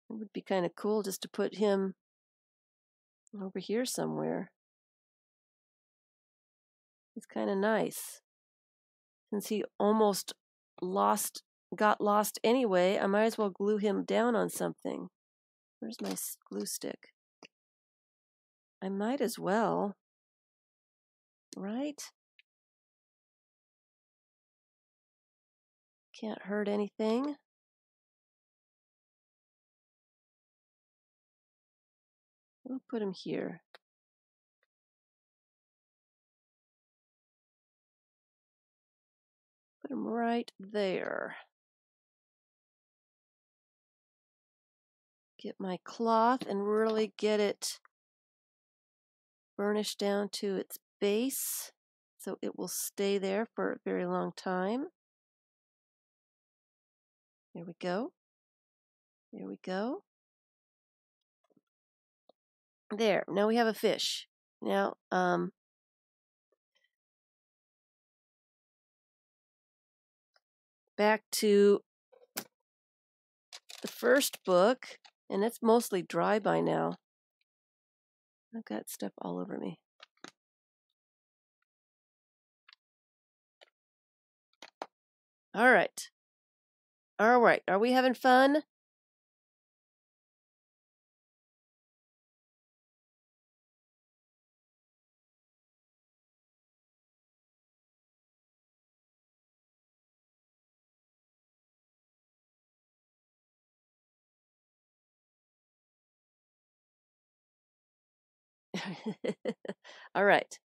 It would be kind of cool just to put him over here somewhere. He's kind of nice. Since he almost got lost anyway, I might as well glue him down on something. Where's my glue stick? I might as well, right? Can't hurt anything. We'll put him here. Put him right there. Get my cloth and really get it burnished down to its base so it will stay there for a very long time. There we go. There we go. There, now we have a fish. Now, back to the first book, and it's mostly dry by now. I've got stuff all over me. All right. All right, are we having fun? All right.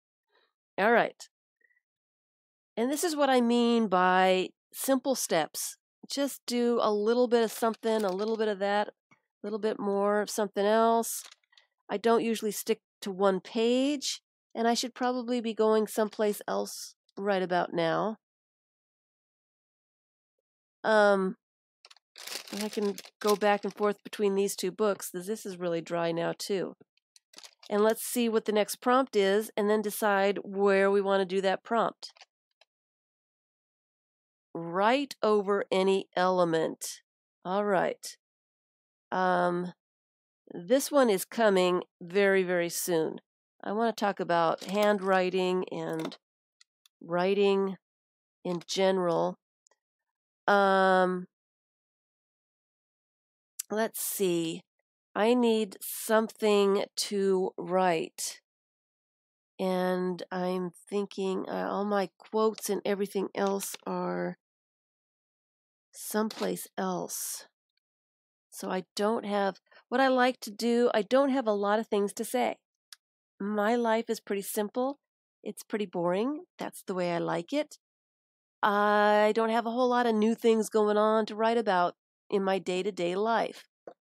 All right. And this is what I mean by simple steps. Just do a little bit of something, a little bit of that, a little bit more of something else. I don't usually stick to one page, and I should probably be going someplace else right about now. And I can go back and forth between these two books. This is really dry now too. And let's see what the next prompt is and then decide where we want to do that prompt. Write over any element. All right. This one is coming very, very soon. I want to talk about handwriting and writing in general. Let's see. I need something to write. And I'm thinking all my quotes and everything else are someplace else. So I don't have what I like to do. I don't have a lot of things to say. My life is pretty simple. It's pretty boring. That's the way I like it. I don't have a whole lot of new things going on to write about in my day-to-day life.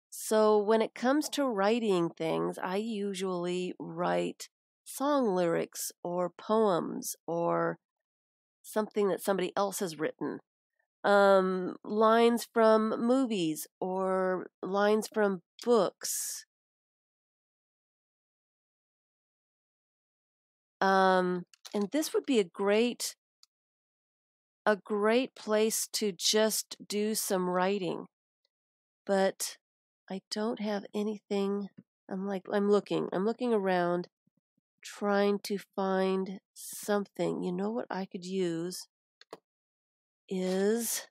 So when it comes to writing things, I usually write song lyrics or poems or something that somebody else has written. Lines from movies or lines from books. And this would be a great place to just do some writing. But I don't have anything. I'm looking around, trying to find something. You know what I could use is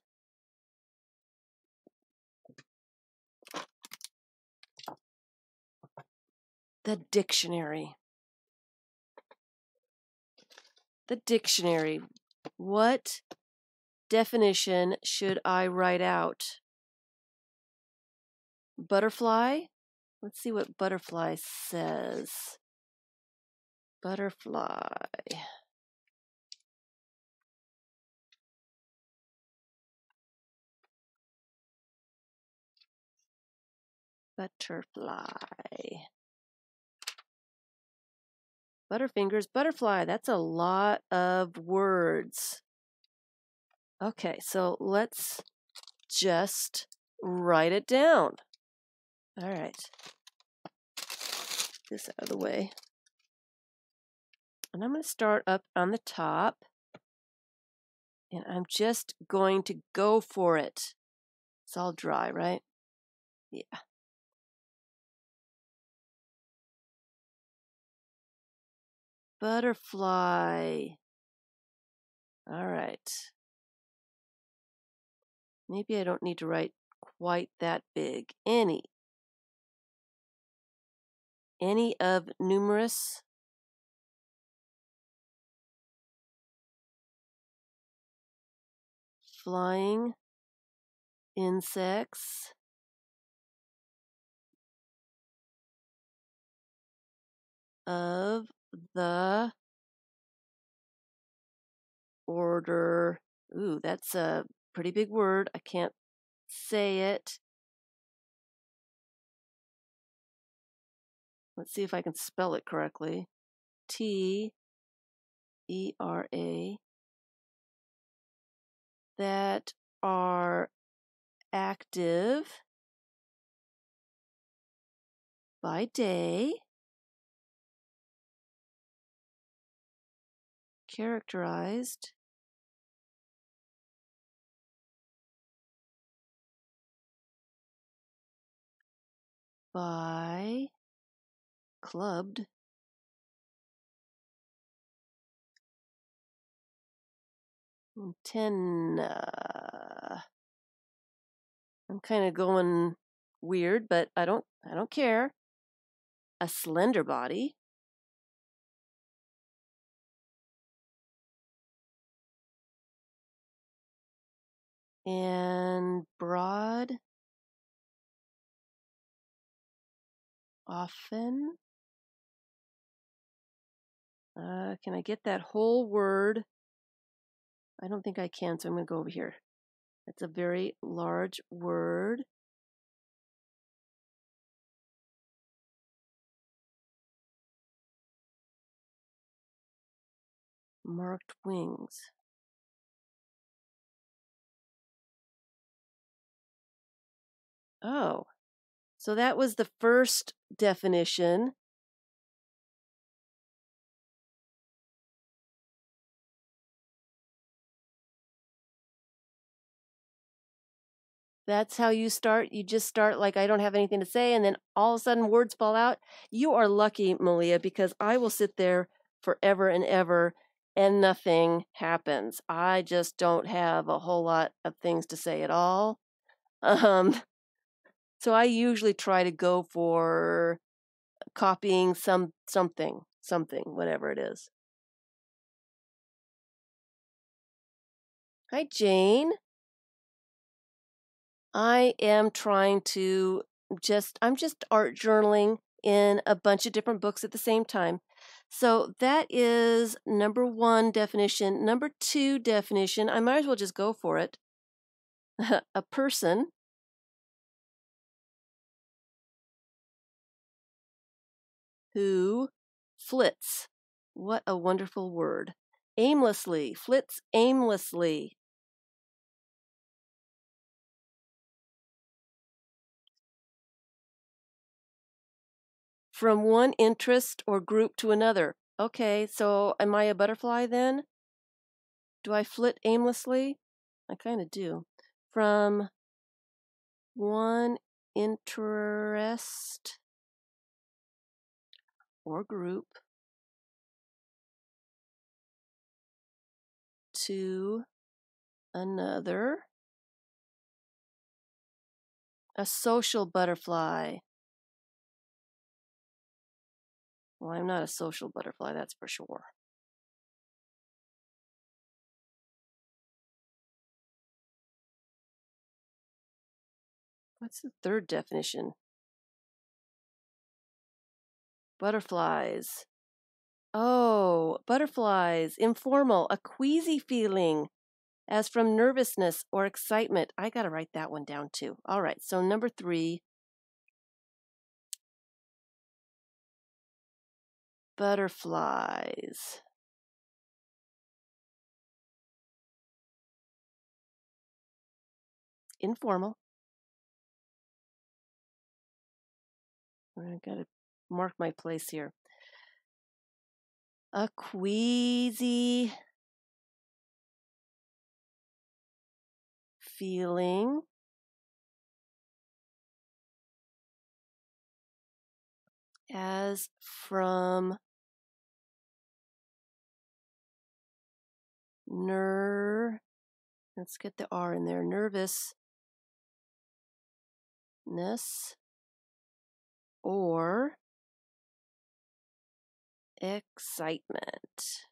the dictionary. The dictionary. What definition should I write out? Butterfly? Let's see what butterfly says. Butterfly. Butterfly. Butterfingers, butterfly. That's a lot of words. Okay, so let's just write it down. All right. Get this out of the way. And I'm going to start up on the top. And I'm just going to go for it. It's all dry, right? Yeah. Butterfly. All right. Maybe I don't need to write quite that big. Any of numerous flying insects of the order. Ooh, that's a pretty big word. I can't say it. Let's see if I can spell it correctly. Tera. That are active by day, characterized by clubbed antenna. I'm kind of going weird, but I don't care. A slender body. And broad, often. Can I get that whole word? I don't think I can, so I'm going to go over here. That's a very large word. Marked wings. Oh, so that was the first definition. That's how you start? You just start like, I don't have anything to say, and then all of a sudden words fall out? You are lucky, Malia, because I will sit there forever and ever and nothing happens. I just don't have a whole lot of things to say at all. So I usually try to go for copying something, whatever it is. Hi, Jane. I am trying to I'm just art journaling in a bunch of different books at the same time. So that is number 1 definition. Number 2 definition, I might as well just go for it. A person who flits. What a wonderful word. Aimlessly, flits aimlessly. From one interest or group to another. Okay, so am I a butterfly then? Do I flit aimlessly? I kind of do. From one interest or group to another. A social butterfly. Well, I'm not a social butterfly, that's for sure. What's the third definition? Butterflies. Oh, butterflies. Informal, a queasy feeling, as from nervousness or excitement. I got to write that one down too. All right, so number 3. Butterflies. Informal. I got to mark my place here. A queasy feeling as from let's get the R in there, nervousness or excitement.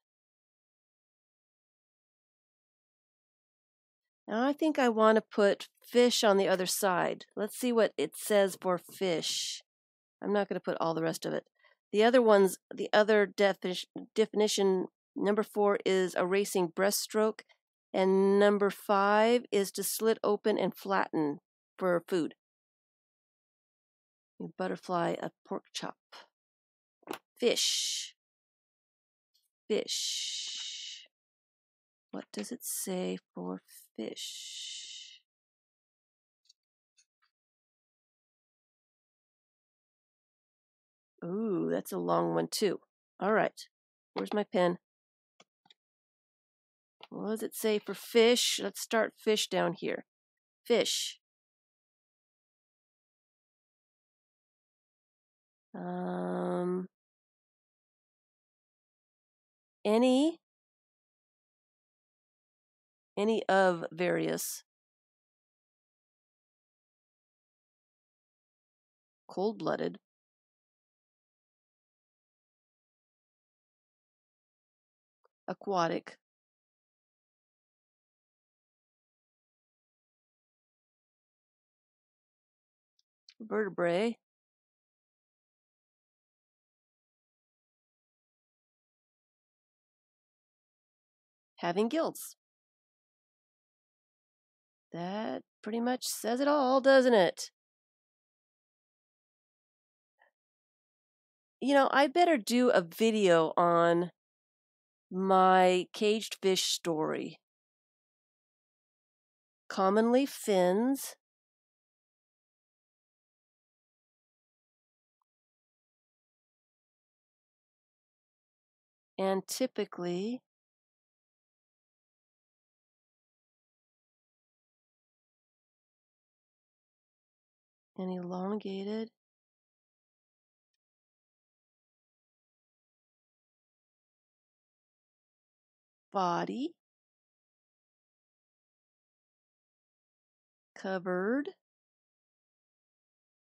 Now I think I want to put fish on the other side. Let's see what it says for fish. I'm not going to put all the rest of it. The other definition, number 4 is a racing breaststroke, and number 5 is to slit open and flatten for food. A butterfly, a pork chop. Fish. Fish. What does it say for fish? Ooh, that's a long one too. All right. Where's my pen? What does it say for fish? Let's start fish down here. Fish. Any of various cold-blooded, aquatic, vertebrae, having gills. That pretty much says it all, doesn't it? You know, I better do a video on my caged fish story. Commonly fins, And typically, an elongated body covered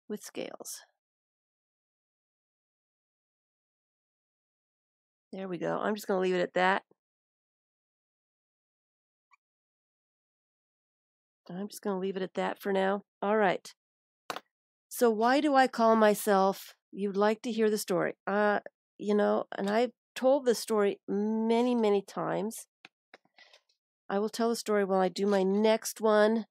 with scales. There we go. I'm just going to leave it at that. I'm just going to leave it at that for now. All right. So why do I call myself, you'd like to hear the story? You know, and I've told this story many, many times. I will tell the story while I do my next one.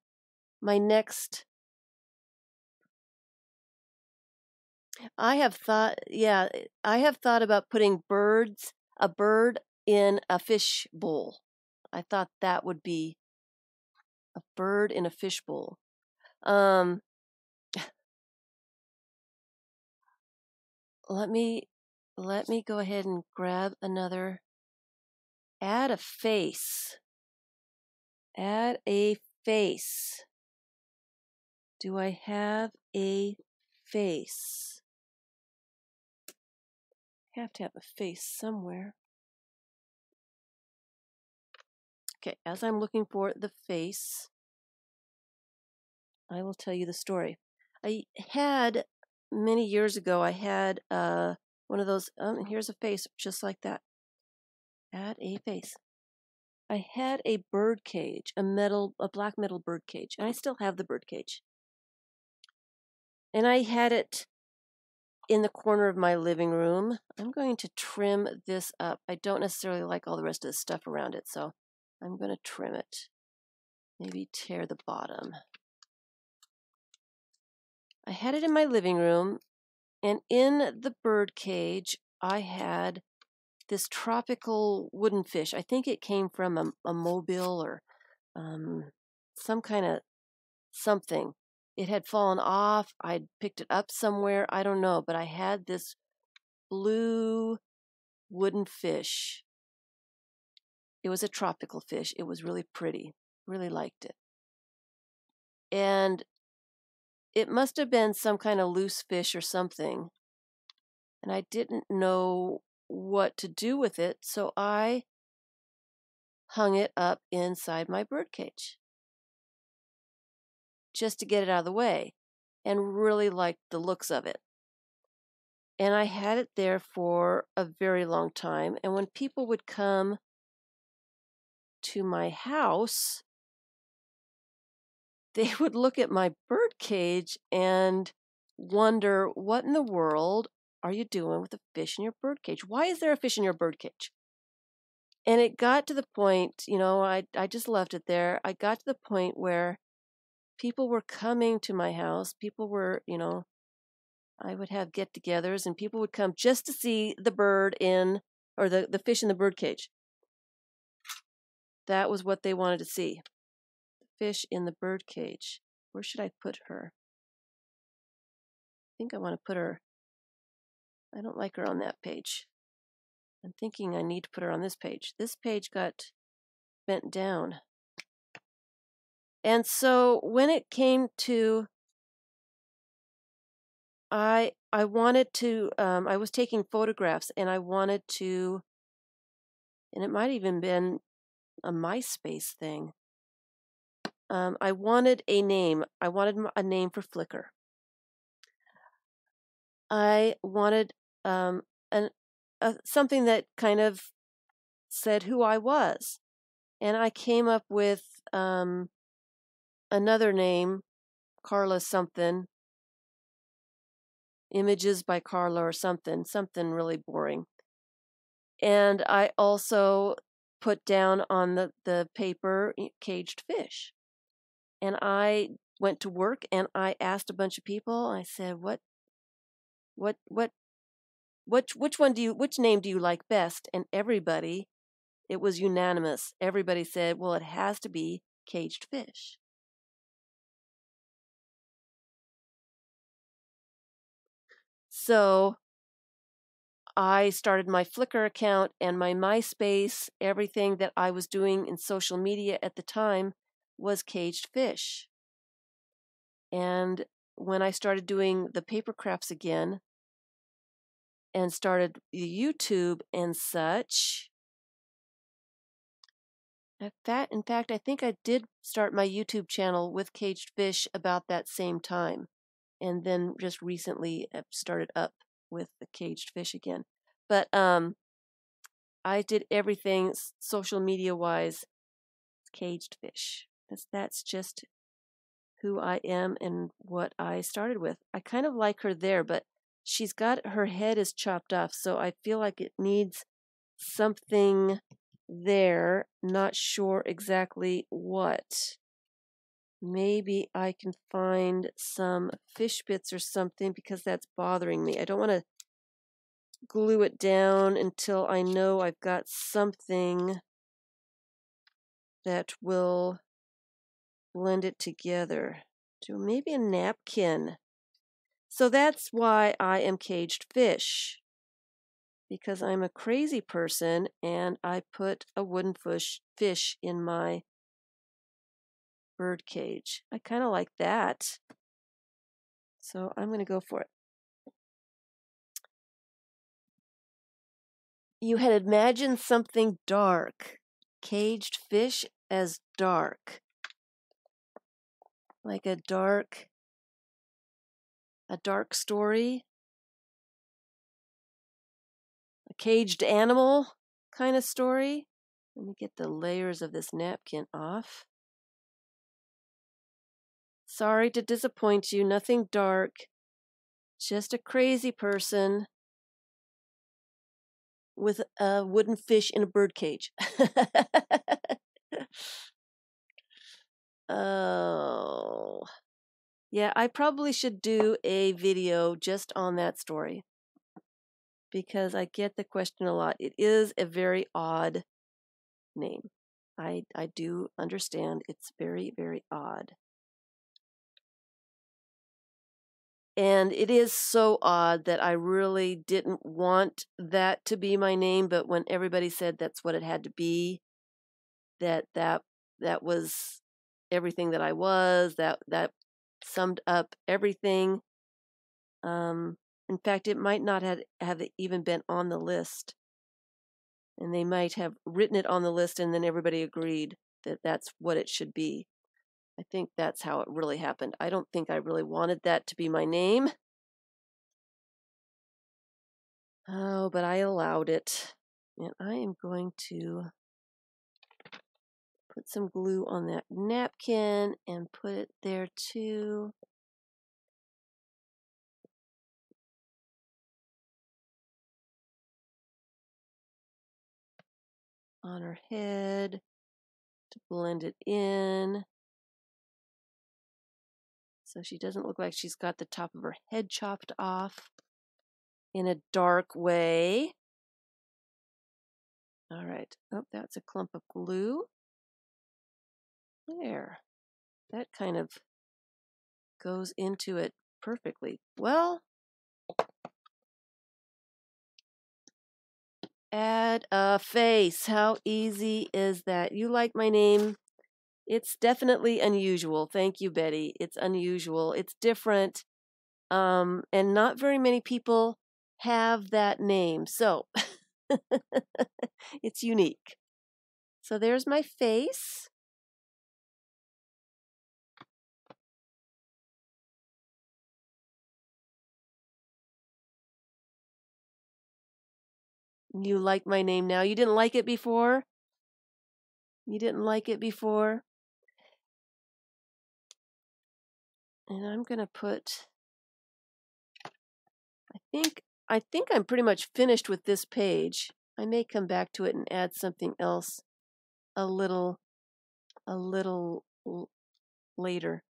I have thought about putting a bird in a fish bowl. I thought that would be a bird in a fish bowl. Let me go ahead and grab another. Add a face. Add a face. Do I have a face? I have to have a face somewhere. Okay, as I'm looking for the face, I will tell you the story. I had, many years ago, I had one of those, here's a face just like that. Add a face. I had a bird cage, a black metal bird cage, and I still have the bird cage. And I had it in the corner of my living room. I'm going to trim this up. I don't necessarily like all the rest of the stuff around it, so I'm going to trim it. Maybe tear the bottom. I had it in my living room, and in the bird cage, I had this tropical wooden fish. I think it came from a mobile or some kind of something. It had fallen off. I'd picked it up somewhere. I don't know, but I had this blue wooden fish. It was a tropical fish. It was really pretty. Really liked it. And it must have been some kind of loose fish or something. And I didn't know what to do with it, so I hung it up inside my birdcage just to get it out of the way, and really liked the looks of it. And I had it there for a very long time, and when people would come to my house, they would look at my birdcage and wonder, what in the world are you doing with a fish in your birdcage? Why is there a fish in your birdcage? And it got to the point, you know, I just left it there. I got to the point where people were coming to my house. People were, you know, I would have get-togethers, and people would come just to see the bird or the fish in the birdcage. That was what they wanted to see. The fish in the birdcage. Where should I put her? I think I want to put her, I don't like her on that page. I'm thinking I need to put her on this page. This page got bent down. And so when it came to, I wanted to, I was taking photographs, and I wanted to, and it might even been a MySpace thing. I wanted a name. I wanted a name for Flickr. I wanted something that kind of said who I was. And I came up with another name, Carla something, Images by Carla or something really boring. And I also put down on the paper, caged fish. And I went to work, and I asked a bunch of people. I said, which name do you like best? And everybody, it was unanimous. Everybody said, well, it has to be caged fish. So I started my Flickr account and my MySpace. Everything that I was doing in social media at the time was Kagedfish. And when I started doing the paper crafts again and started YouTube and such, in fact, I think I did start my YouTube channel with Kagedfish about that same time. And then just recently I've started up with the Kagedfish again. But I did everything social media wise Kagedfish. That's just who I am and what I started with. I kind of like her there, but she's got her head is chopped off, so I feel like it needs something there. Not sure exactly what. Maybe I can find some fish bits or something because that's bothering me. I don't want to glue it down until I know I've got something that will blend it together. So maybe a napkin. So that's why I am Kagedfish, because I'm a crazy person and I put a wooden fish in my bird cage. I kind of like that. So I'm going to go for it. You had imagined something dark. Caged fish as dark. Like a dark story. A caged animal kind of story. Let me get the layers of this napkin off. Sorry to disappoint you, nothing dark. Just a crazy person with a wooden fish in a bird cage. Oh. Yeah, I probably should do a video just on that story because I get the question a lot. It is a very odd name. I do understand it's very, very odd. And it is so odd that I really didn't want that to be my name, but when everybody said that's what it had to be, that was everything that I was, that summed up everything. In fact, it might not have even been on the list. And they might have written it on the list and then everybody agreed that that's what it should be. I think that's how it really happened. I don't think I really wanted that to be my name. Oh, but I allowed it. And I am going to put some glue on that napkin and put it there too. On her head to blend it in. So she doesn't look like she's got the top of her head chopped off in a dark way. All right. Oh, that's a clump of glue. There. That kind of goes into it perfectly. Well, add a face. How easy is that? You like my name? It's definitely unusual. Thank you, Betty. It's unusual. It's different. And not very many people have that name. So it's unique. So there's my face. You like my name now. You didn't like it before? You didn't like it before? And I'm going to put, I think I'm pretty much finished with this page. I may come back to it and add something else a little later.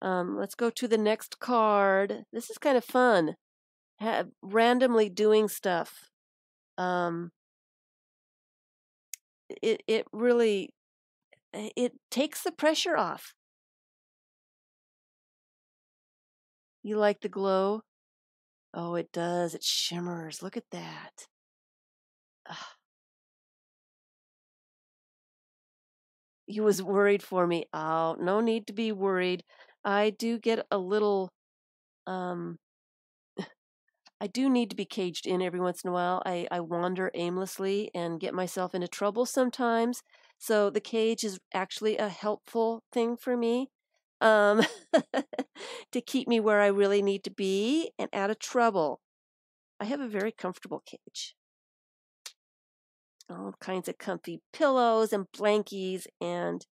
Let's go to the next card. This is kind of fun. Randomly doing stuff. It really, it takes the pressure off. You like the glow? Oh, it does. It shimmers. Look at that. He was worried for me. Oh, no need to be worried. I do get a little, I do need to be caged in every once in a while. I wander aimlessly and get myself into trouble sometimes. So the cage is actually a helpful thing for me, um, to keep me where I really need to be and out of trouble. I have a very comfortable cage. All kinds of comfy pillows and blankies, and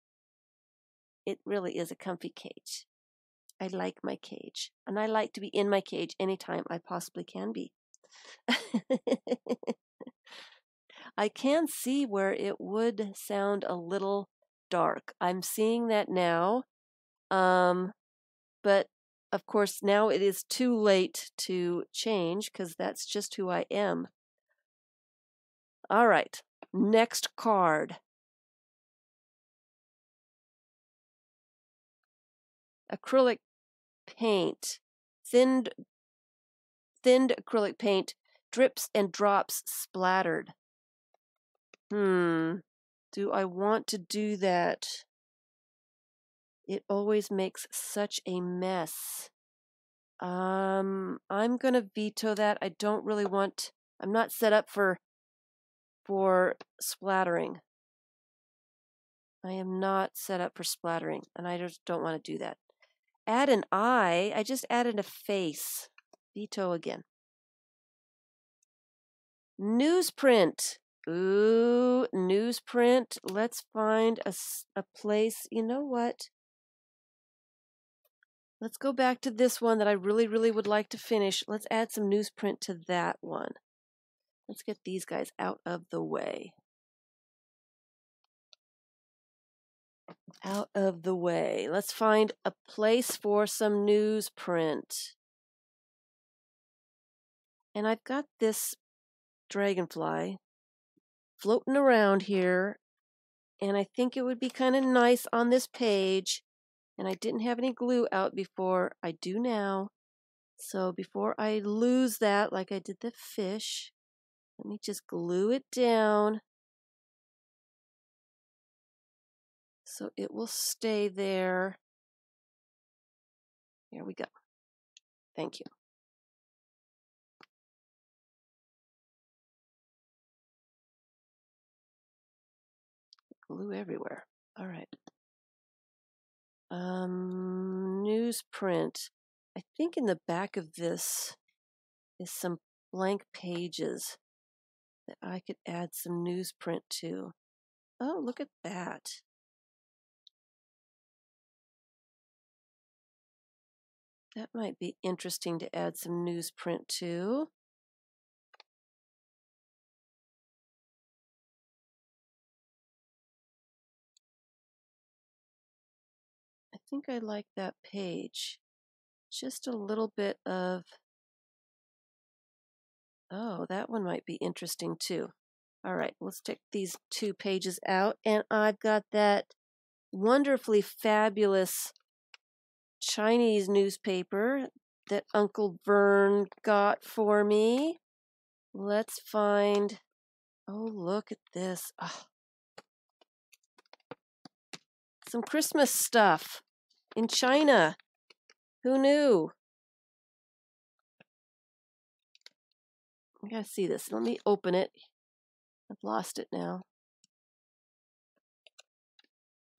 it really is a comfy cage. I like my cage, and I like to be in my cage anytime I possibly can be. I can see where it would sound a little dark. I'm seeing that now. But of course, now it is too late to change because that's just who I am. All right, next card. Acrylic paint. Thinned acrylic paint, drips and drops splattered. Do I want to do that? It always makes such a mess. I'm gonna veto that. I don't really want, I'm not set up for splattering. I am not set up for splattering, and I just don't want to do that. Add an eye. I just added a face. Veto again. Newsprint. Ooh, newsprint. Let's find a place. You know what? Let's go back to this one that I really, really would like to finish. Let's add some newsprint to that one. Let's get these guys out of the way. Out of the way. Let's find a place for some newsprint. And I've got this dragonfly floating around here, and I think it would be kind of nice on this page. And I didn't have any glue out before. I do now. So before I lose that, like I did the fish, let me just glue it down so it will stay there. Here we go. Thank you. Glue everywhere. All right. Newsprint. I think in the back of this is some blank pages that I could add some newsprint to. Oh, look at that. That might be interesting to add some newsprint to. I think I like that page. Just a little bit of, oh, that one might be interesting too. All right, let's take these two pages out, and I've got that wonderfully fabulous Chinese newspaper that Uncle Vern got for me. Let's find, oh, look at this. Oh. Some Christmas stuff in China. Who knew? I gotta see this. Let me open it. I've lost it now.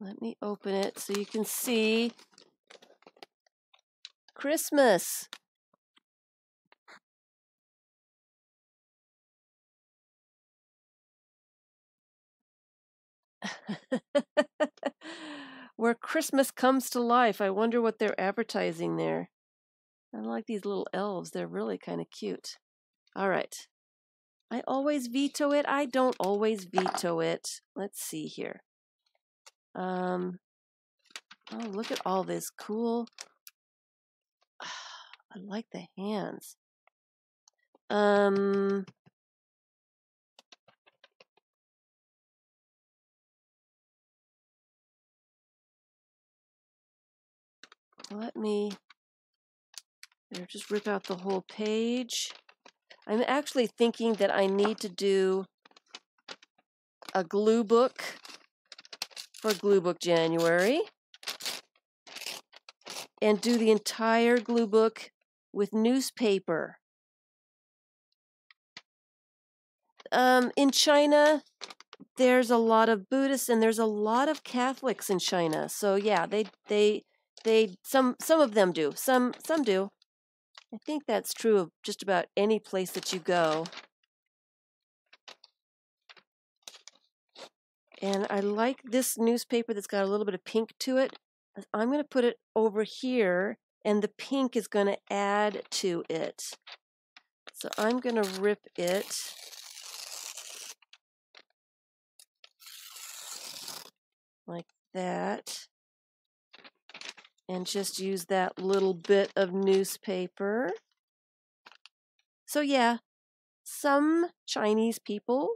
Let me open it so you can see Christmas. Where Christmas comes to life. I wonder what they're advertising there. I like these little elves. They're really kind of cute. All right. I always veto it. I don't always veto it. Let's see here. Oh, look at all this cool. I like the hands. Let me, Or just rip out the whole page. I'm actually thinking that I need to do a glue book for Glue Book January and do the entire glue book with newspaper. In China, there's a lot of Buddhists and there's a lot of Catholics in China. So yeah, some of them do. Some do. I think that's true of just about any place that you go. And I like this newspaper that's got a little bit of pink to it. I'm going to put it over here, and the pink is going to add to it. So I'm going to rip it. Like that. And just use that little bit of newspaper. So yeah, some Chinese people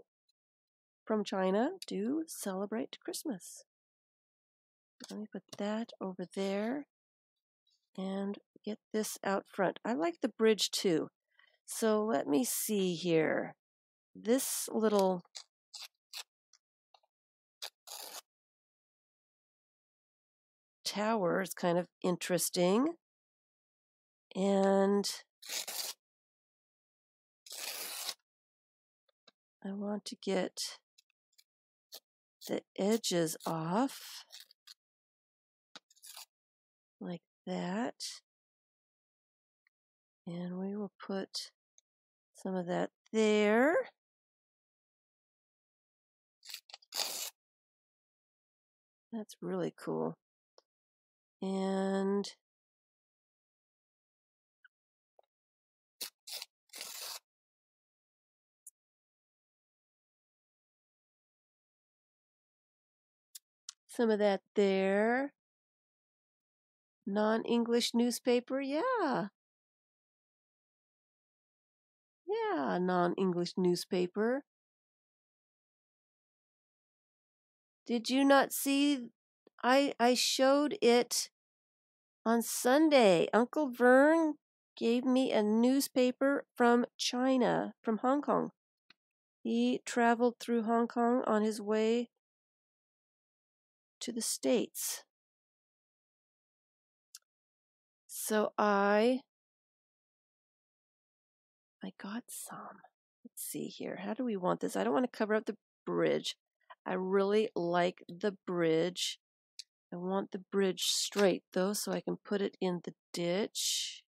from China do celebrate Christmas. Let me put that over there and get this out front. I like the bridge too. So let me see here. This little tower is kind of interesting. And I want to get the edges off like that. And we will put some of that there. That's really cool. And some of that there. Non-English newspaper, yeah. Yeah, non-English newspaper. Did you not see? I showed it on Sunday. Uncle Vern gave me a newspaper from China, from Hong Kong. He traveled through Hong Kong on his way to the States. So I got some. Let's see here. How do we want this? I don't want to cover up the bridge. I really like the bridge. I want the bridge straight though, so I can put it in the ditch.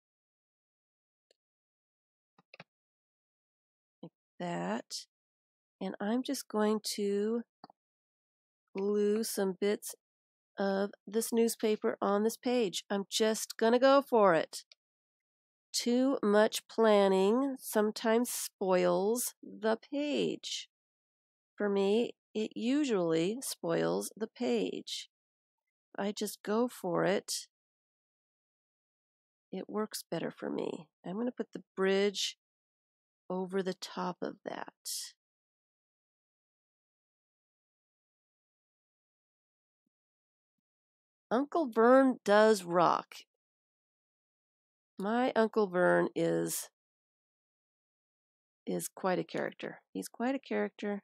Like that. And I'm just going to glue some bits of this newspaper on this page. I'm just gonna go for it. Too much planning sometimes spoils the page. For me, it usually spoils the page. I just go for it. It works better for me. I'm going to put the bridge over the top of that. Uncle Vern does rock. My Uncle Vern is quite a character. He's quite a character.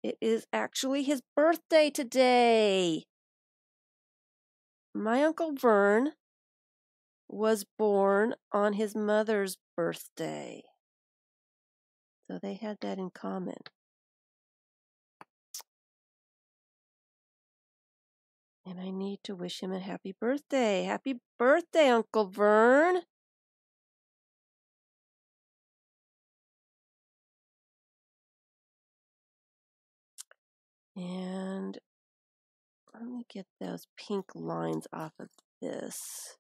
It is actually his birthday today. My Uncle Vern was born on his mother's birthday. So they had that in common. And I need to wish him a happy birthday. Happy birthday, Uncle Vern. And let me get those pink lines off of this.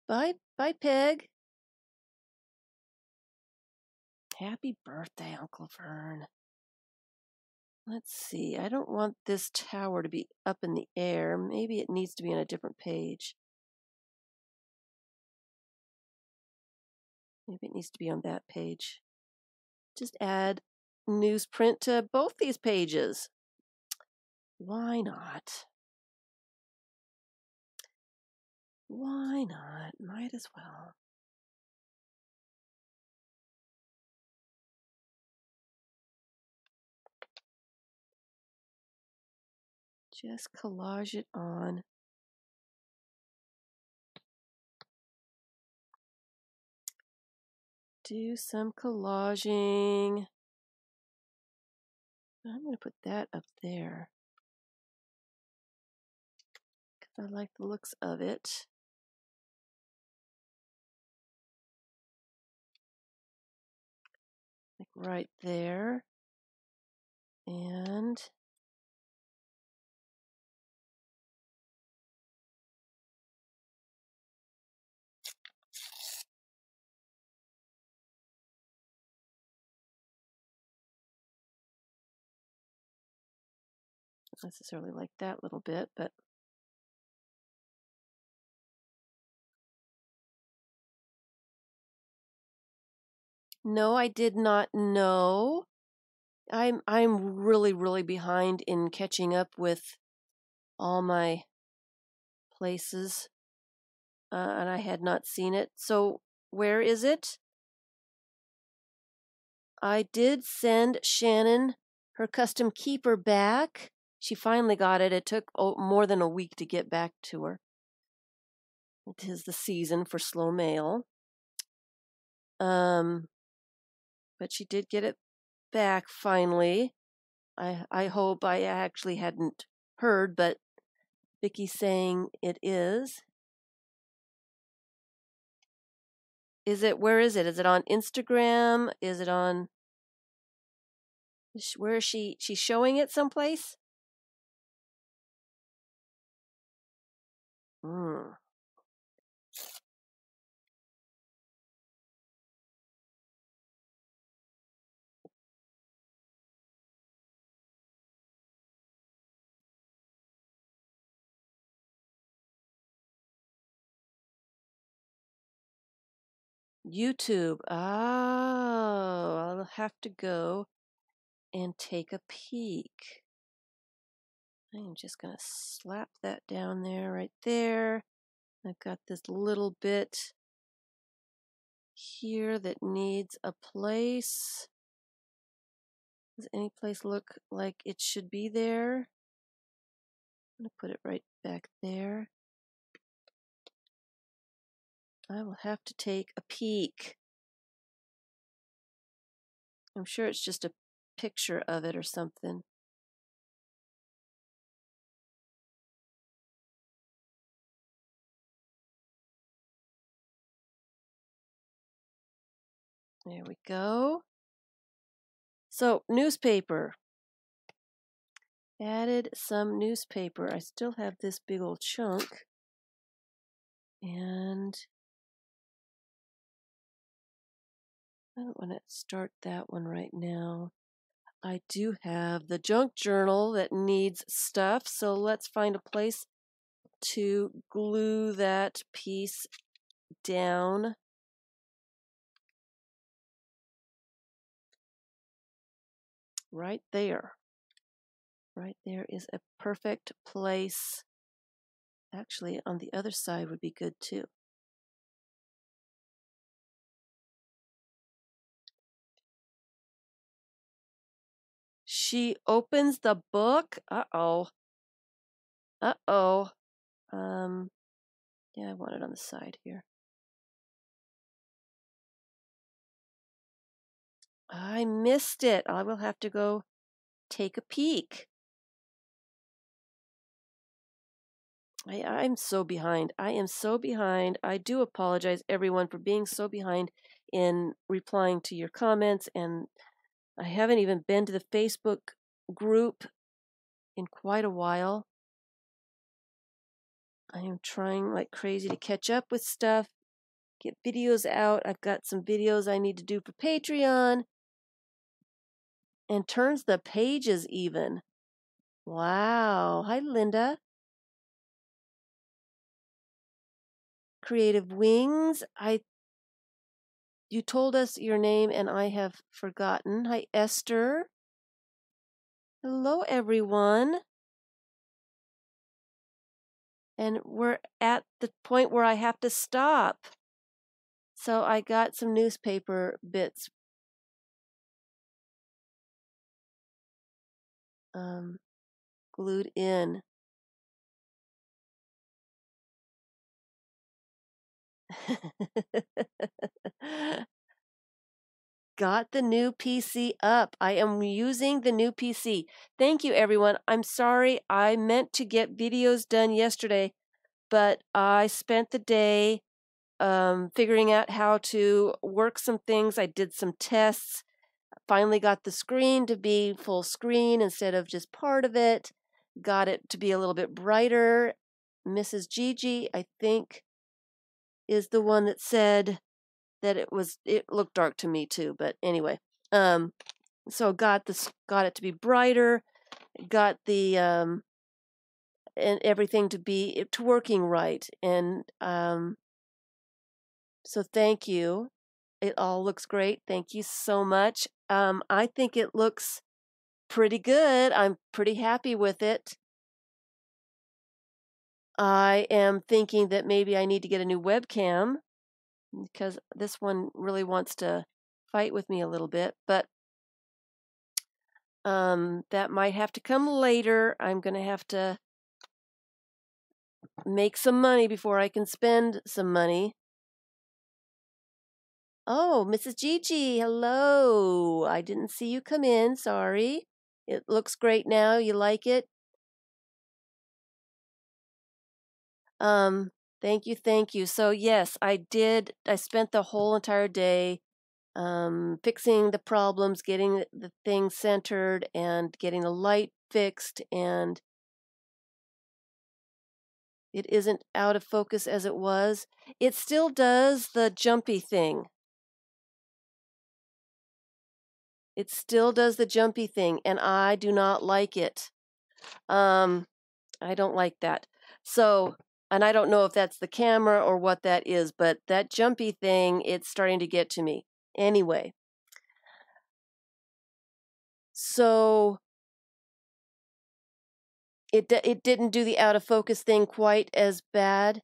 Bye, Peg. Happy birthday, Uncle Vern. Let's see. I don't want this tower to be up in the air. Maybe it needs to be on a different page. Maybe it needs to be on that page. Just add newsprint to both these pages. Why not? Why not? Might as well. Just collage it on. Do some collaging. I'm going to put that up there because I like the looks of it. Like right there. And not necessarily like that little bit, but no, I did not know. I'm really behind in catching up with all my places, and I had not seen it. So where is it? I did send Shannon her custom keeper back. She finally got it. It took more than a week to get back to her. It is the season for slow mail. But she did get it back finally. I hope. I actually hadn't heard, but Vicky's saying it is. Where is it? Is it on Instagram? Is it on, where is she's showing it someplace? YouTube. Oh, I'll have to go and take a peek. I'm just going to slap that down there, right there. I've got this little bit here that needs a place. Does any place look like it should be there? I'm going to put it right back there. I will have to take a peek. I'm sure it's just a picture of it or something. There we go. So, newspaper. Added some newspaper. I still have this big old chunk. And I don't want to start that one right now. I do have the junk journal that needs stuff, so let's find a place to glue that piece down. Right there. Right there is a perfect place. Actually, on the other side would be good too. She opens the book. Uh-oh. Uh-oh. Yeah, I want it on the side here. I missed it. I will have to go take a peek. I'm so behind. I am so behind. I do apologize, everyone, for being so behind in replying to your comments, and I haven't even been to the Facebook group in quite a while. I am trying like crazy to catch up with stuff, get videos out. I've got some videos I need to do for Patreon, and turns the pages even. Wow. Hi, Linda. Creative Wings. You told us your name and I have forgotten. Hi, Esther. Hello, everyone. And we're at the point where I have to stop. So I got some newspaper bits glued in. Got the new PC up. I am using the new PC. Thank you, everyone. I'm sorry. I meant to get videos done yesterday, but I spent the day figuring out how to work some things. I did some tests. Finally got the screen to be full screen instead of just part of it. Got it to be a little bit brighter. Mrs. Gigi, I think, is the one that said that it looked dark to me too, but anyway. So got it to be brighter, got the and everything to working right. And so thank you. It all looks great. Thank you so much. I think it looks pretty good. I'm pretty happy with it. I am thinking that maybe I need to get a new webcam because this one really wants to fight with me a little bit, but that might have to come later. I'm going to have to make some money before I can spend some money. Oh, Mrs. Gigi, hello. I didn't see you come in. Sorry. It looks great now. You like it? Thank you, thank you. So yes, I did. I spent the whole entire day fixing the problems, getting the thing centered, and getting the light fixed, and it isn't out of focus as it was. It still does the jumpy thing. It still does the jumpy thing, and I do not like it. I don't like that. So, and I don't know if that's the camera or what that is, but that jumpy thing, it's starting to get to me. Anyway, so it didn't do the out of focus thing quite as bad.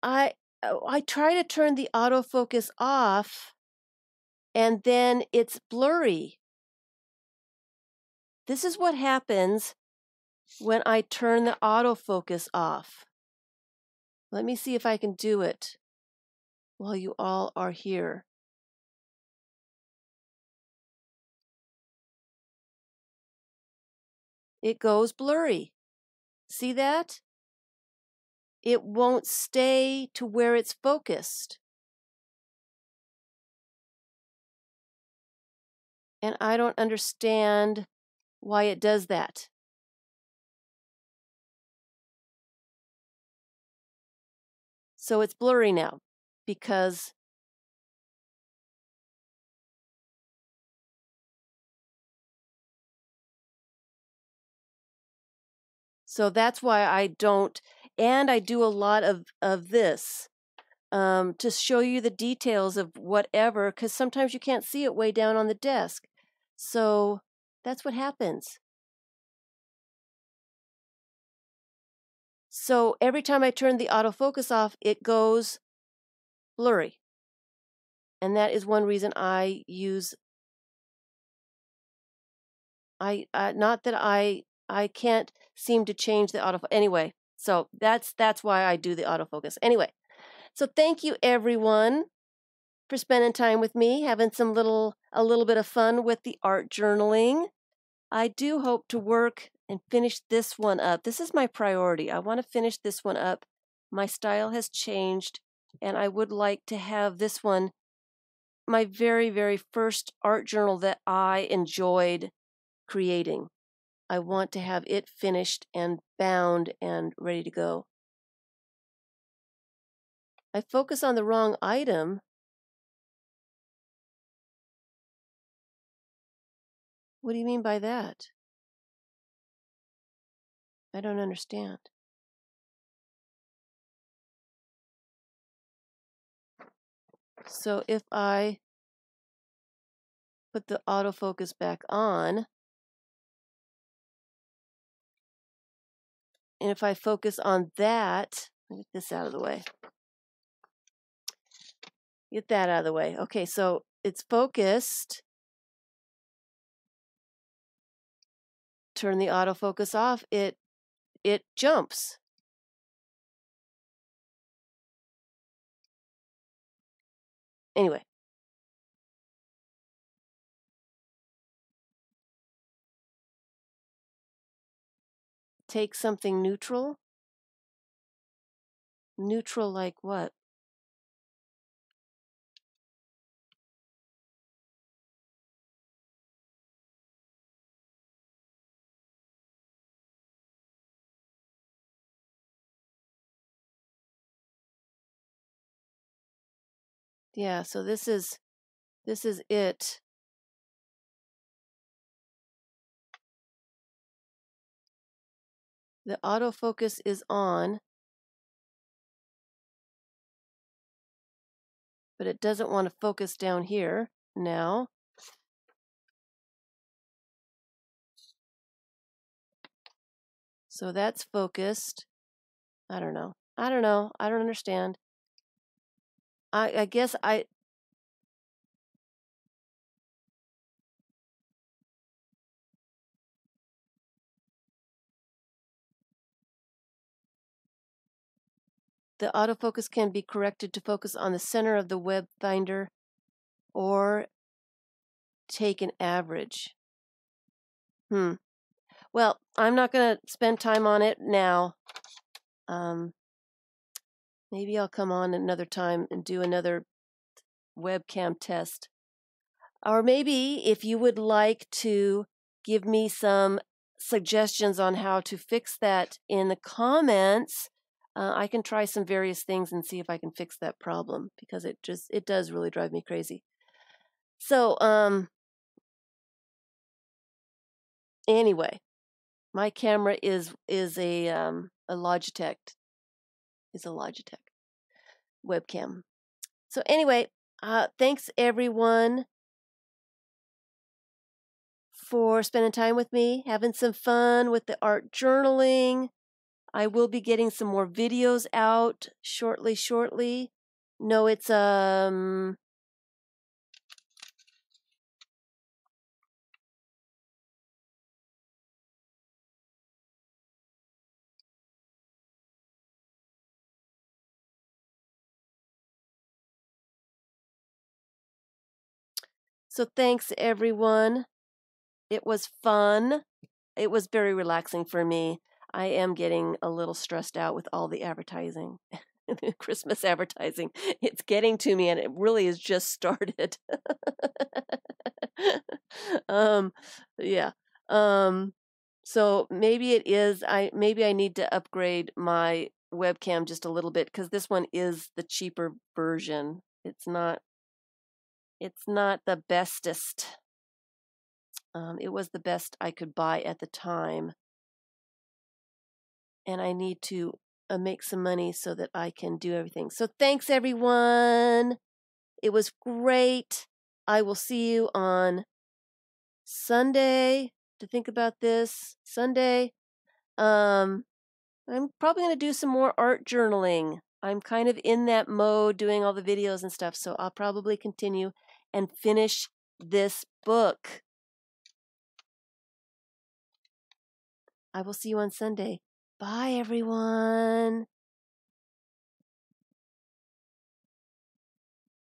I try to turn the autofocus off, and then it's blurry. This is what happens when I turn the autofocus off. Let me see if I can do it while you all are here. It goes blurry. See that? It won't stay to where it's focused. And I don't understand why it does that. So it's blurry now because so that's why I don't, and I do a lot of this to show you the details of whatever, because sometimes you can't see it way down on the desk. So that's what happens. So every time I turn the autofocus off, it goes blurry. And that is one reason I use, not that I can't seem to change the autofocus. Anyway, so that's why I do the autofocus. Anyway, so thank you everyone for spending time with me, having a little bit of fun with the art journaling. I do hope to work and finish this one up. This is my priority. I want to finish this one up. My style has changed, and I would like to have this one my very, very first art journal that I enjoyed creating. I want to have it finished and bound and ready to go. I focus on the wrong item. What do you mean by that? I don't understand. So if I put the autofocus back on, and if I focus on that, let me get this out of the way. Get that out of the way. Okay, so it's focused. Turn the autofocus off, it jumps. Anyway. Take something neutral. Neutral like what? Yeah, so this is it. The autofocus is on, but it doesn't want to focus down here now. So that's focused. I don't know. I don't know. I don't understand. I guess the autofocus can be corrected to focus on the center of the web finder or take an average. Well, I'm not going to spend time on it now. Maybe I'll come on another time and do another webcam test. Or maybe if you would like to give me some suggestions on how to fix that in the comments, I can try some various things and see if I can fix that problem, because it does really drive me crazy. So anyway, my camera is a Logitech. Is a Logitech webcam. So anyway, thanks everyone for spending time with me, having some fun with the art journaling. I will be getting some more videos out shortly. No, it's so thanks everyone. It was fun. It was very relaxing for me. I am getting a little stressed out with all the advertising. The Christmas advertising. It's getting to me, and it really has just started. Yeah. So maybe it is, maybe I need to upgrade my webcam just a little bit, because this one is the cheaper version. It's not the bestest. It was the best I could buy at the time. And I need to make some money so that I can do everything. So thanks everyone. It was great. I will see you on Sunday to think about this. Sunday. I'm probably going to do some more art journaling. I'm kind of in that mode doing all the videos and stuff, so I'll probably continue and finish this book. I will see you on Sunday. Bye, everyone.